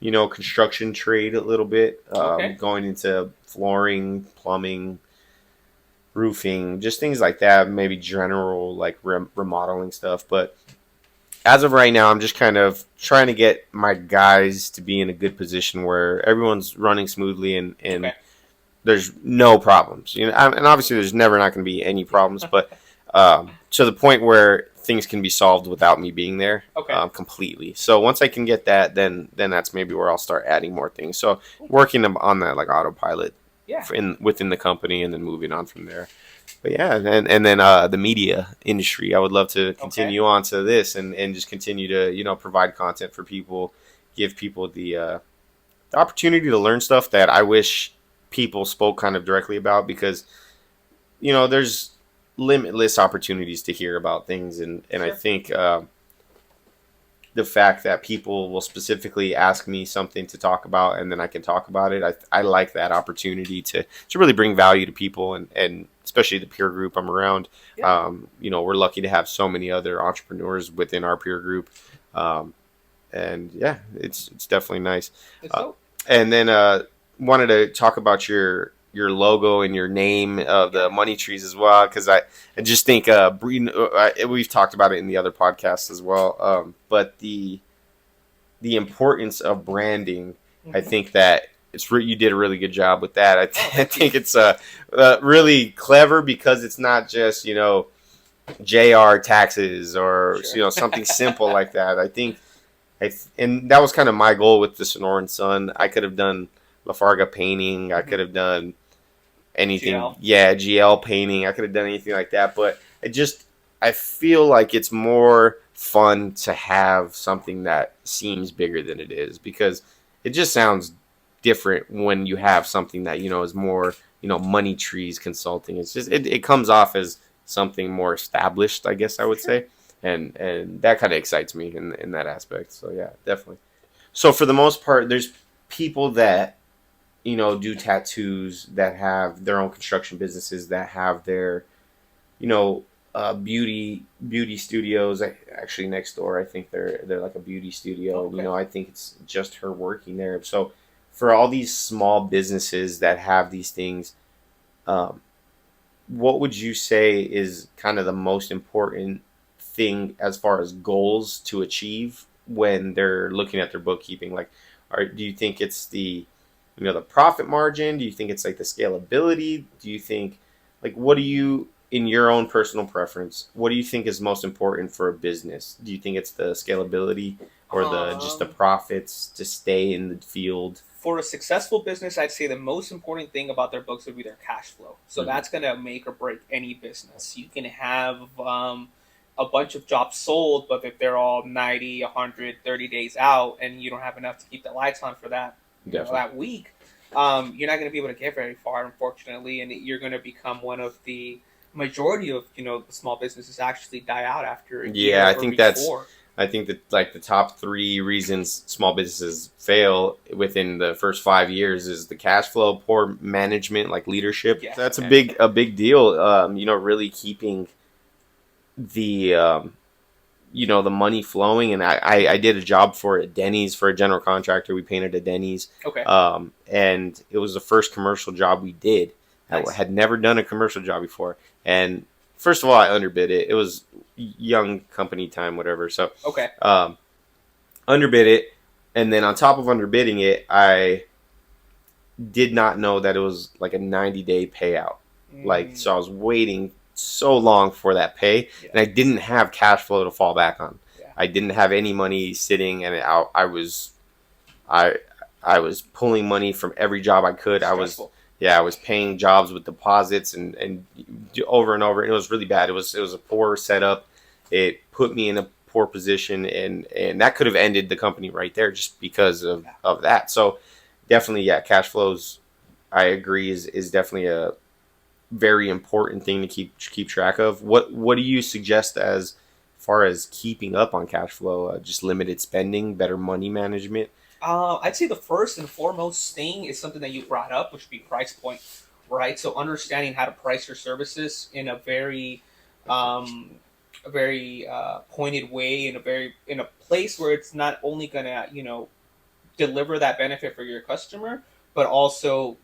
construction trade a little bit. Going into flooring, plumbing, roofing, just things like that. Maybe general like remodeling stuff. But as of right now, I'm just kind of trying to get my guys to be in a good position where everyone's running smoothly and there's no problems. And obviously there's never not going to be any problems, but to the point where things can be solved without me being there completely. So once I can get that, then that's maybe where I'll start adding more things. So working on that like autopilot within the company and then moving on from there. But yeah, and then the media industry, I would love to continue on to this and just continue to provide content for people, give people the opportunity to learn stuff that I wish people spoke kind of directly about, because there's limitless opportunities to hear about things, and I think the fact that people will specifically ask me something to talk about and then I can talk about it, I like that opportunity to really bring value to people, and especially the peer group I'm around. We're lucky to have so many other entrepreneurs within our peer group, and yeah, it's definitely nice. And then wanted to talk about your logo and your name of the money trees as well, because I just think we've talked about it in the other podcasts as well, but the importance of branding, I think that you did a really good job with that. I think it's really clever, because it's not just JR taxes or something simple like that. I think and that was kind of my goal with the Sonoran Sun. I could have done Lafarga painting. I could have done anything. GL. Yeah, GL painting. I could have done anything like that. But I feel like it's more fun to have something that seems bigger than it is, because it just sounds different when you have something that is more money trees consulting. It's just it comes off as something more established, I guess I would say, and that kind of excites me in that aspect. So yeah, definitely. So for the most part, there's people that do tattoos, that have their own construction businesses, that have their beauty studios. Actually, next door, I think they're like a beauty studio. And I think it's just her working there. So for all these small businesses that have these things, what would you say is kind of the most important thing as far as goals to achieve when they're looking at their bookkeeping? Like, do you think it's the the profit margin? Do you think it's like the scalability? Do you think, like, what do you, in your own personal preference, what do you think is most important for a business? Do you think it's the scalability or just the profits to stay in the field? For a successful business, I'd say the most important thing about their books would be their cash flow. So that's going to make or break any business. You can have a bunch of jobs sold, but if they're all 90, 100, 30 days out, and you don't have enough to keep the lights on for that that week, you're not going to be able to get very far, unfortunately, and you're going to become one of the majority of the small businesses actually die out after a year. I think that like the top 3 reasons small businesses fail within the first 5 years is the cash flow, poor management, like leadership. Yeah. That's a big deal. Really keeping the the money flowing. And I did a job for a Denny's, for a general contractor. We painted a Denny's. Okay. And it was the first commercial job we did. Nice. I had never done a commercial job before. And first of all, I underbid it. It was young company time, whatever. So Okay. Underbid it. And then on top of underbidding it, I did not know that it was like a 90-day payout. So I was waiting so long for that pay, and I didn't have cash flow to fall back on. Yeah. I didn't have any money sitting, and I was pulling money from every job I could. Stressful. I was paying jobs with deposits and over and over. And it was really bad. It was a poor setup. It put me in a poor position, and that could have ended the company right there just because of that. So definitely, cash flows, I agree, is definitely a very important thing to keep track of. What do you suggest as far as keeping up on cash flow? Just limited spending, better money management? I'd say the first and foremost thing is something that you brought up, which would be price point, right? So understanding how to price your services in a very pointed way, in a place where it's not only gonna deliver that benefit for your customer, but also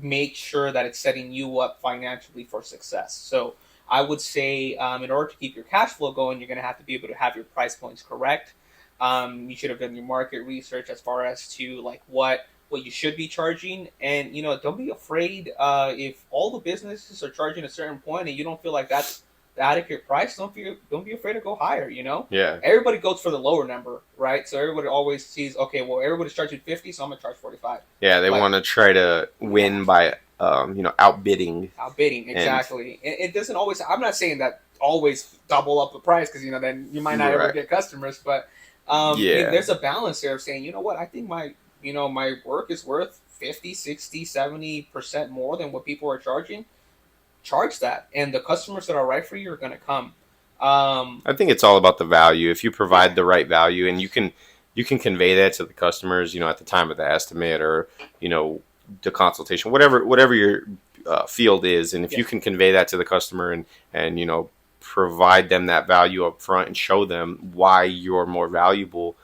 make sure that it's setting you up financially for success. So I would say, in order to keep your cash flow going, you're going to have to be able to have your price points correct. You should have done your market research as far as to like what you should be charging, and don't be afraid if all the businesses are charging a certain point and you don't feel like that's the adequate price. Don't be afraid to go higher. Yeah. Everybody goes for the lower number, right? So everybody always sees, okay, well, everybody's charging 50, so I'm gonna charge 45. Yeah, they want to try to win by outbidding. Outbidding, exactly. And it doesn't always. I'm not saying that always double up the price, because then you might not ever get customers. But there's a balance there of saying, you know what, I think my work is worth 50, 60, 70% more than what people are charging. Charge that, and the customers that are right for you are going to come. I think it's all about the value. If you provide the right value, and you can convey that to the customers, at the time of the estimate, or the consultation, whatever your field is, and if you can convey that to the customer and provide them that value up front and show them why you're more valuable,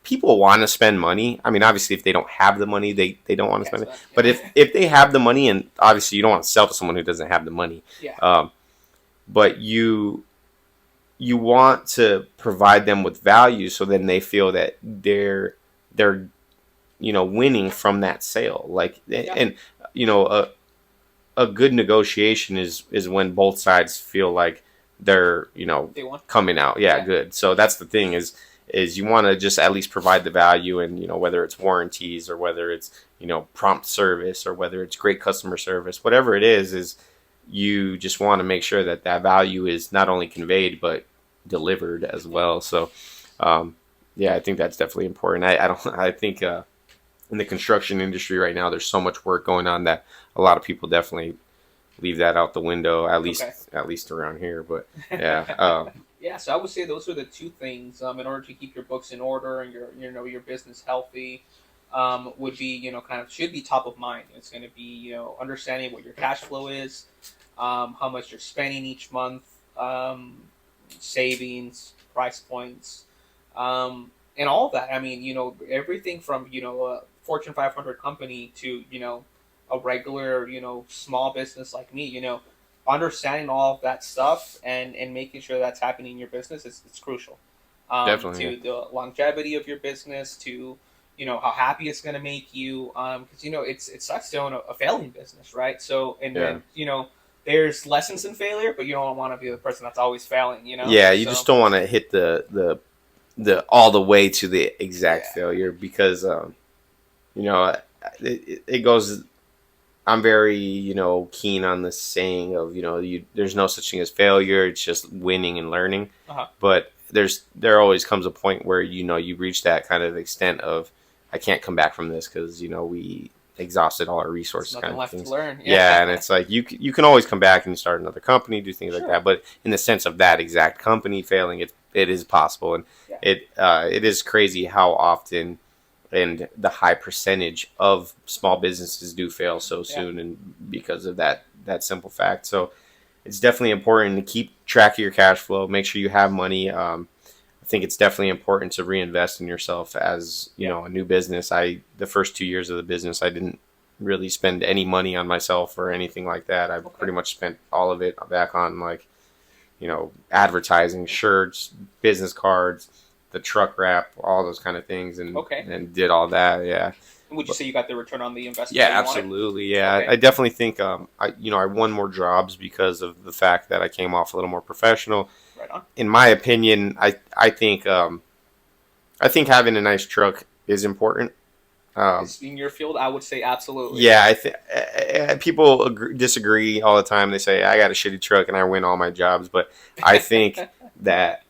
people want to spend money. I mean, obviously, if they don't have the money, they don't want to spend it. But if they have the money, and obviously you don't want to sell to someone who doesn't have the money. Yeah. But you want to provide them with value, so then they feel that they're winning from that sale. And a good negotiation is when both sides feel like they're They want. coming out good. So that's the thing is you want to just at least provide the value, and whether it's warranties, or whether it's prompt service, or whether it's great customer service, whatever it is you just want to make sure that value is not only conveyed but delivered as well. So I think that's definitely important. I think in the construction industry right now, there's so much work going on that a lot of people definitely leave that out the window, at least around here. But yeah, so I would say those are the two things in order to keep your books in order and your business healthy. Would be kind of should be top of mind. It's going to be understanding what your cash flow is, how much you're spending each month, savings, price points, and all of that. I mean, everything from a Fortune 500 company to a regular small business like me. Understanding all of that stuff and making sure that's happening in your business is crucial. Definitely. To the longevity of your business, to how happy it's going to make you, because it sucks to own a failing business, right? So then there's lessons in failure, but you don't want to be the person that's always failing. You just don't want to hit the all the way to the exact failure, because it goes. I'm very, keen on the saying of, there's no such thing as failure. It's just winning and learning. Uh-huh. But there always comes a point where, you reach that kind of extent of, I can't come back from this because, we exhausted all our resources. Nothing left to learn. Yeah, and it's like, you can always come back and start another company, do things like that. But in the sense of that exact company failing, it is possible. And it is crazy how often and the high percentage of small businesses do fail so soon, and because of that simple fact. So it's definitely important to keep track of your cash flow. Make sure you have money. I think it's definitely important to reinvest in yourself as, you know, a new business. The first 2 years of the business, I didn't really spend any money on myself or anything like that. I pretty much spent all of it back on, like, you know, advertising, shirts, business cards, the truck wrap, all those kind of things, and did all that. Yeah. Would you say you got the return on the investment? Yeah, absolutely. Yeah, I definitely think I won more jobs because of the fact that I came off a little more professional. Right on. In my opinion, I think having a nice truck is important. In your field, I would say absolutely. Yeah, I think people disagree all the time. They say I got a shitty truck and I win all my jobs, but I think that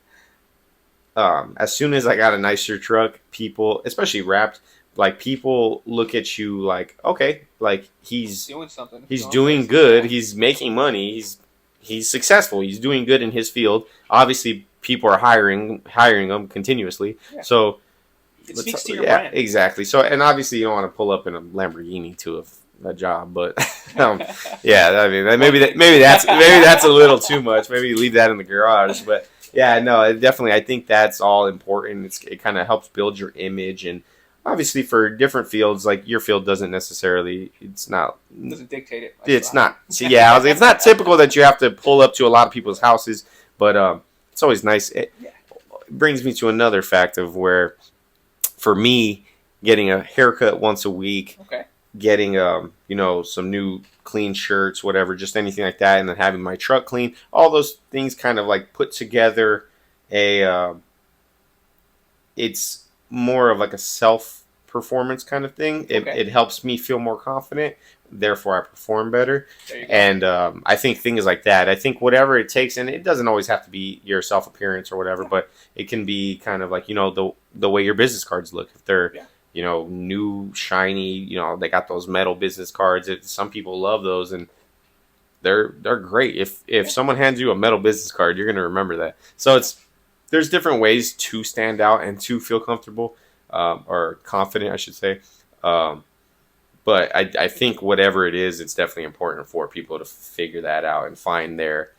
as soon as I got a nicer truck, people, especially wrapped, like, people look at you like, okay, like he's doing something. He's doing good. Yeah. He's making money. He's successful. He's doing good in his field. Obviously, people are hiring him continuously. Yeah. So it speaks to your brand. Exactly. So, and obviously, you don't want to pull up in a Lamborghini to a job, but yeah, I mean, maybe that's a little too much. Maybe you leave that in the garage, but yeah, no, definitely, I think that's all important. It kind of helps build your image, and obviously for different fields, like your field doesn't necessarily, it doesn't dictate it. It's not. So yeah, it's not typical that you have to pull up to a lot of people's houses, but it's always nice. It brings me to another fact of where, for me, getting a haircut once a week, getting some new clean shirts, whatever, just anything like that, and then having my truck clean, all those things kind of like put together it's more of like a self-performance kind of thing. It helps me feel more confident, therefore I perform better. And I think things like that, I think whatever it takes, and it doesn't always have to be your self-appearance or whatever, but it can be kind of like, the way your business cards look. If they're new, shiny, they got those metal business cards. Some people love those, and they're great. If someone hands you a metal business card, you're going to remember that. So there's different ways to stand out and to feel comfortable, or confident, I should say. But I think whatever it is, it's definitely important for people to figure that out and find their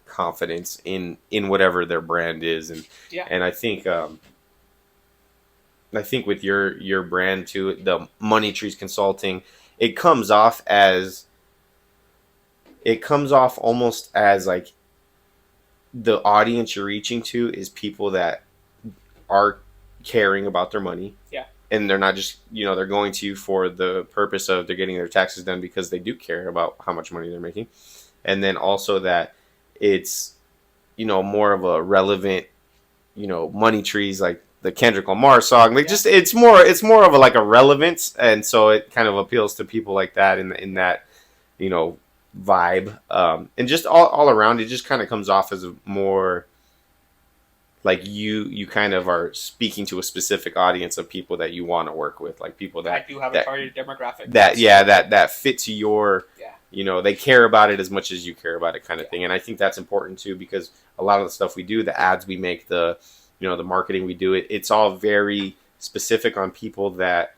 confidence in whatever their brand is. And I think with your brand too, the Money Trees Consulting, it comes off almost as like the audience you're reaching to is people that are caring about their money. Yeah. And they're not just, they're going to you for the purpose of they're getting their taxes done because they do care about how much money they're making. And then also that it's, more of a relevant, Money Trees, like the Kendrick Lamar song, like just, it's more of a relevance. And so it kind of appeals to people like that in that, vibe, and just all around, it just kind of comes off as a more like you kind of are speaking to a specific audience of people that you want to work with, like people that do have a targeted demographic that fits your they care about it as much as you care about it, kind of thing. And I think that's important too, because a lot of the stuff we do, the ads we make, the the marketing we do, it's all very specific on people that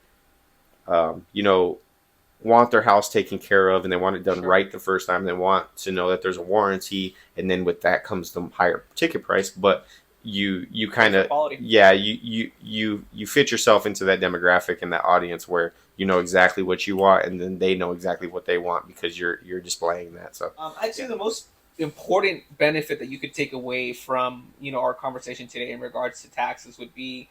want their house taken care of, and they want it done right the first time. They want to know that there's a warranty, and then with that comes the higher ticket price. But you kind of you fit yourself into that demographic and that audience where you know exactly what you want, and then they know exactly what they want because you're displaying that. So I'd say the most important benefit that you could take away from our conversation today in regards to taxes would be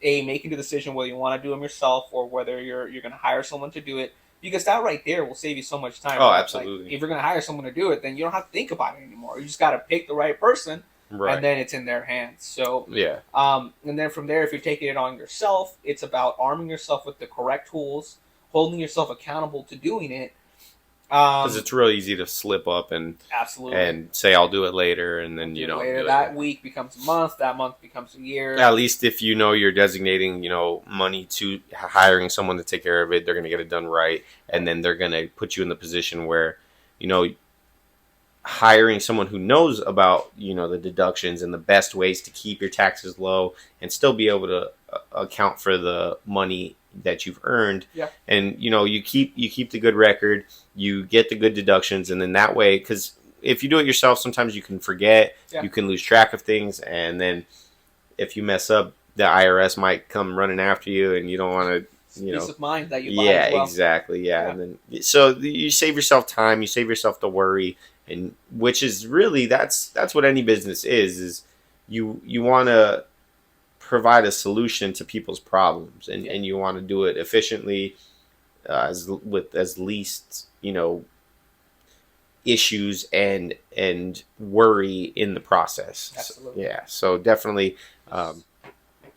making the decision whether you want to do them yourself or whether you're going to hire someone to do it, because that right there will save you so much time. Oh, absolutely. Like, if you're going to hire someone to do it, then you don't have to think about it anymore. You just got to pick the right person, and then it's in their hands. So yeah. And then from there, if you're taking it on yourself, it's about arming yourself with the correct tools, holding yourself accountable to doing it. Because it's real easy to slip up and say I'll do it later, and then you don't do it. That week becomes a month, that month becomes a year. At least if you're designating money to hiring someone to take care of it, they're going to get it done right, and then they're going to put you in the position where hiring someone who knows about the deductions and the best ways to keep your taxes low and still be able to account for the money that you've earned. Yeah. And you keep the good record, you get the good deductions, and then that way, because if you do it yourself, sometimes you can forget, Yeah. you can lose track of things, and then if you mess up, the IRS might come running after you, and you don't want to. Peace of mind that you buy Yeah, as well. exactly. Yeah. Yeah. And then so you save yourself time, you save yourself the worry, and which is really that's what any business is you want to provide a solution to people's problems, and you want to do it efficiently, as with as least issues and worry in the process. Absolutely. Yeah, so definitely.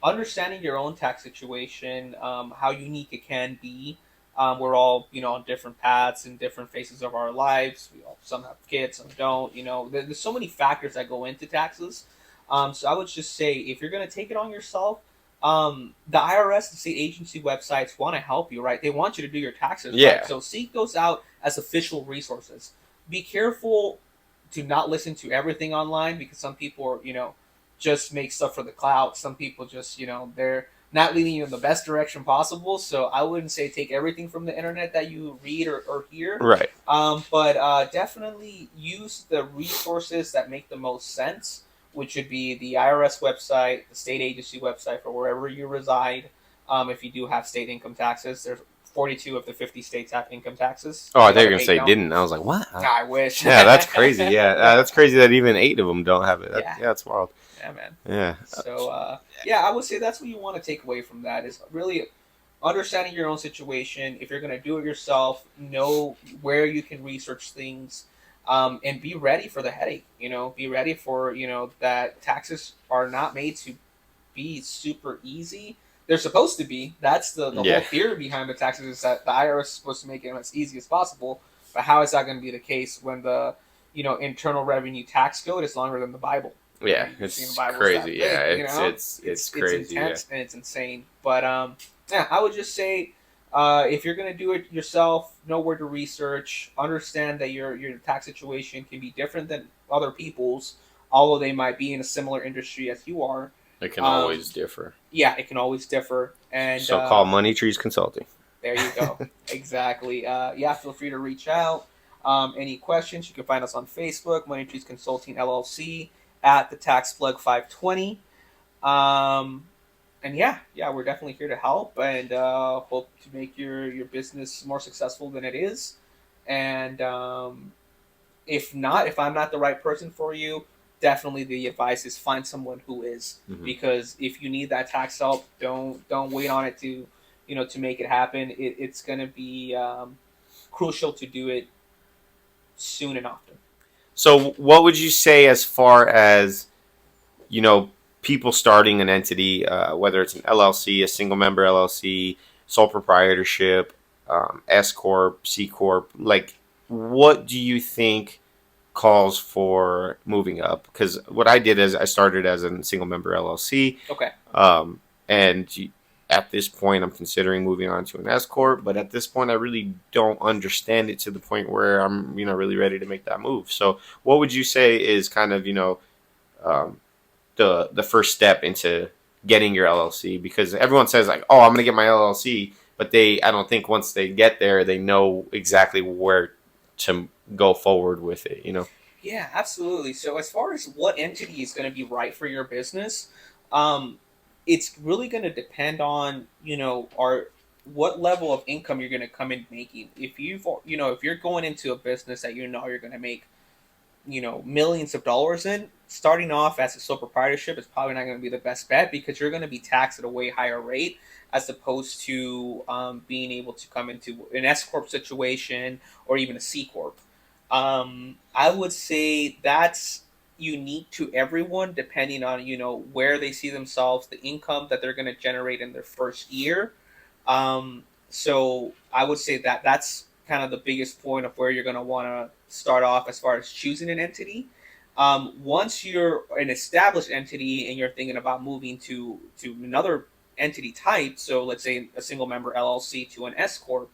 Understanding your own tax situation, how unique it can be. We're all, on different paths and different phases of our lives. Some have kids, some don't. There's so many factors that go into taxes. So I would just say, if you're going to take it on yourself, the IRS, the state agency websites want to help you, right? They want you to do your taxes, Yeah. right? So seek those out as official resources. Be careful to not listen to everything online, because some people are, just make stuff for the clout. Some people just, they're not leading you in the best direction possible. So I wouldn't say take everything from the internet that you read or hear. Right. But definitely use the resources that make the most sense, which would be the IRS website, the state agency website for wherever you reside. If you do have state income taxes, there's 42 of the 50 states have income taxes. Oh, I thought you were going to say didn't. I was like, what? I wish. Yeah, that's crazy. Yeah, that's crazy that even 8 of them don't have it. Yeah. That's wild. Yeah, man. Yeah. So, I would say that's what you want to take away from that, is really understanding your own situation. If you're going to do it yourself, know where you can research things, and be ready for the headache. Be ready for, that taxes are not made to be super easy. They're supposed to be. That's the whole theory behind the taxes, is that the IRS is supposed to make it as easy as possible. But how is that going to be the case when the Internal Revenue Tax Code is longer than the Bible? Yeah, You've seen it's the Bible crazy. big, Yeah, it's it's crazy. It's intense and it's insane. But I would just say, if you're going to do it yourself, know where to research. Understand that your tax situation can be different than other people's, although they might be in a similar industry as you are. It can always differ. Yeah, it can always differ. And so call Money Trees Consulting. There you go. Exactly. Feel free to reach out. Any questions, you can find us on Facebook, Money Trees Consulting LLC, at the Tax Plug 520. And we're definitely here to help, and hope to make your business more successful than it is. And if I'm not the right person for you, definitely the advice is find someone who is, because if you need that tax help, don't wait on it to make it happen. It's going to be crucial to do it soon and often. So what would you say as far as people starting an entity, whether it's an LLC, a single member LLC, sole proprietorship, S corp, C corp, like what do you think calls for moving up? Because what I did is I started as a single member LLC. Okay. And at this point, I'm considering moving on to an S corp, but at this point, I really don't understand it to the point where I'm, really ready to make that move. So, what would you say is kind of, the first step into getting your LLC? Because everyone says like, oh, I'm going to get my LLC, but I don't think once they get there, they know exactly where to go forward with it, Yeah, absolutely. So as far as what entity is going to be right for your business, it's really going to depend on, what level of income you're going to come in making. If if you're going into a business that you're going to make, millions of dollars in, starting off as a sole proprietorship is probably not going to be the best bet, because you're going to be taxed at a way higher rate, as opposed to being able to come into an S corp situation or even a C corp. I would say that's unique to everyone, depending on where they see themselves, the income that they're going to generate in their first year. So I would say that that's kind of the biggest point of where you're going to want to start off as far as choosing an entity. Once you're an established entity and you're thinking about moving to another entity type, so let's say a single member LLC to an S corp,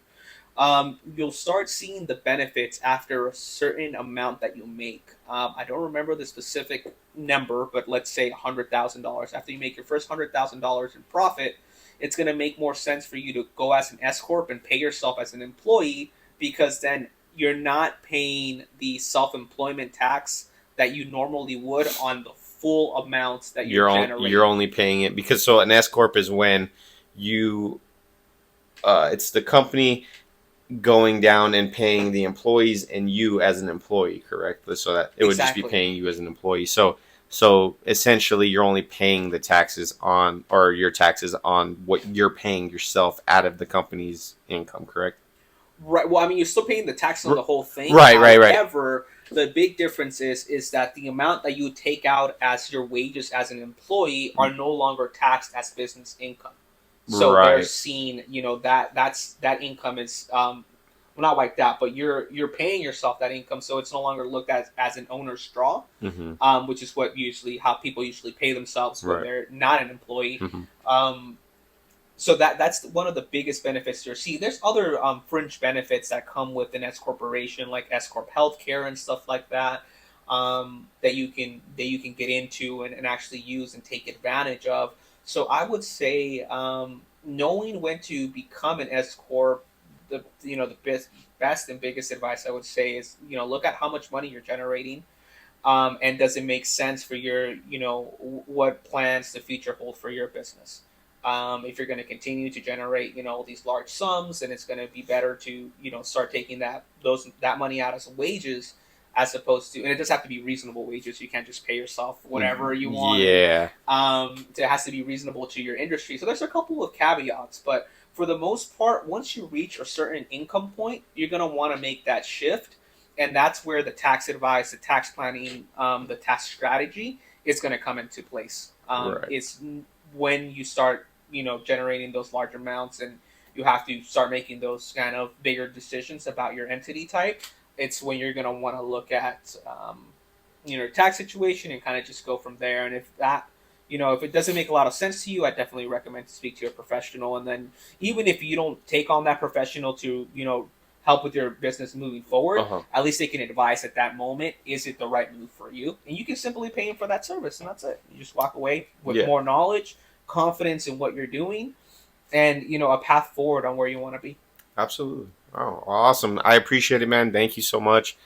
you'll start seeing the benefits after a certain amount that you make. I don't remember the specific number, but let's say $100,000. After you make your first $100,000 in profit, it's going to make more sense for you to go as an S corp and pay yourself as an employee, because then you're not paying the self-employment tax that you normally would on the full amounts that you're generating. You're only paying it because so an S corp is when you it's the company going down and paying the employees and you as an employee, correct? So that it would just be paying you as an employee. So essentially you're only paying the taxes on, or your taxes on what you're paying yourself out of the company's income, correct? Right. Well, I mean, you're still paying the tax on the whole thing. Right. However, the big difference is that the amount that you take out as your wages as an employee are no longer taxed as business income. So they're seeing, that income is well, not like that, but you're paying yourself that income, so it's no longer looked at as an owner's draw, which is how people usually pay themselves when they're not an employee. So that's one of the biggest benefits you're seeing. There's other fringe benefits that come with an S corporation, like S corp healthcare and stuff like that, that you can get into and actually use and take advantage of. So I would say knowing when to become an S corp, the best and biggest advice I would say is look at how much money you're generating, and does it make sense for your what plans the future hold for your business. If you're going to continue to generate these large sums, then it's going to be better to start taking that money out as wages, as opposed to, and it does have to be reasonable wages. You can't just pay yourself whatever you want. Yeah. It has to be reasonable to your industry. So there's a couple of caveats, but for the most part, once you reach a certain income point, you're going to want to make that shift. And that's where the tax advice, the tax planning, the tax strategy is going to come into place. It's when you start, generating those large amounts and you have to start making those kind of bigger decisions about your entity type. It's when you're going to want to look at, your tax situation and kind of just go from there. And if that, if it doesn't make a lot of sense to you, I definitely recommend to speak to a professional. And then even if you don't take on that professional to, help with your business moving forward, at least they can advise at that moment, is it the right move for you? And you can simply pay them for that service, and that's it. You just walk away with more knowledge, confidence in what you're doing, and, a path forward on where you want to be. Absolutely. Oh, awesome. I appreciate it, man. Thank you so much.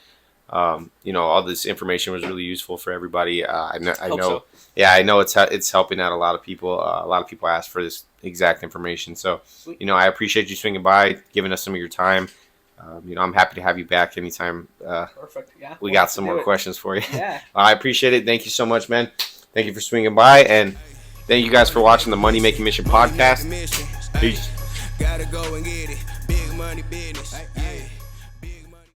All this information was really useful for everybody. I know. So. Yeah, I know it's helping out a lot of people. A lot of people ask for this exact information. So, Sweet. I appreciate you swinging by, giving us some of your time. I'm happy to have you back anytime. Perfect. Yeah. We got some more questions for you. Yeah. I appreciate it. Thank you so much, man. Thank you for swinging by, and thank you guys for watching the Money Making Mission podcast. Peace. Gotta go and get it. Big money business.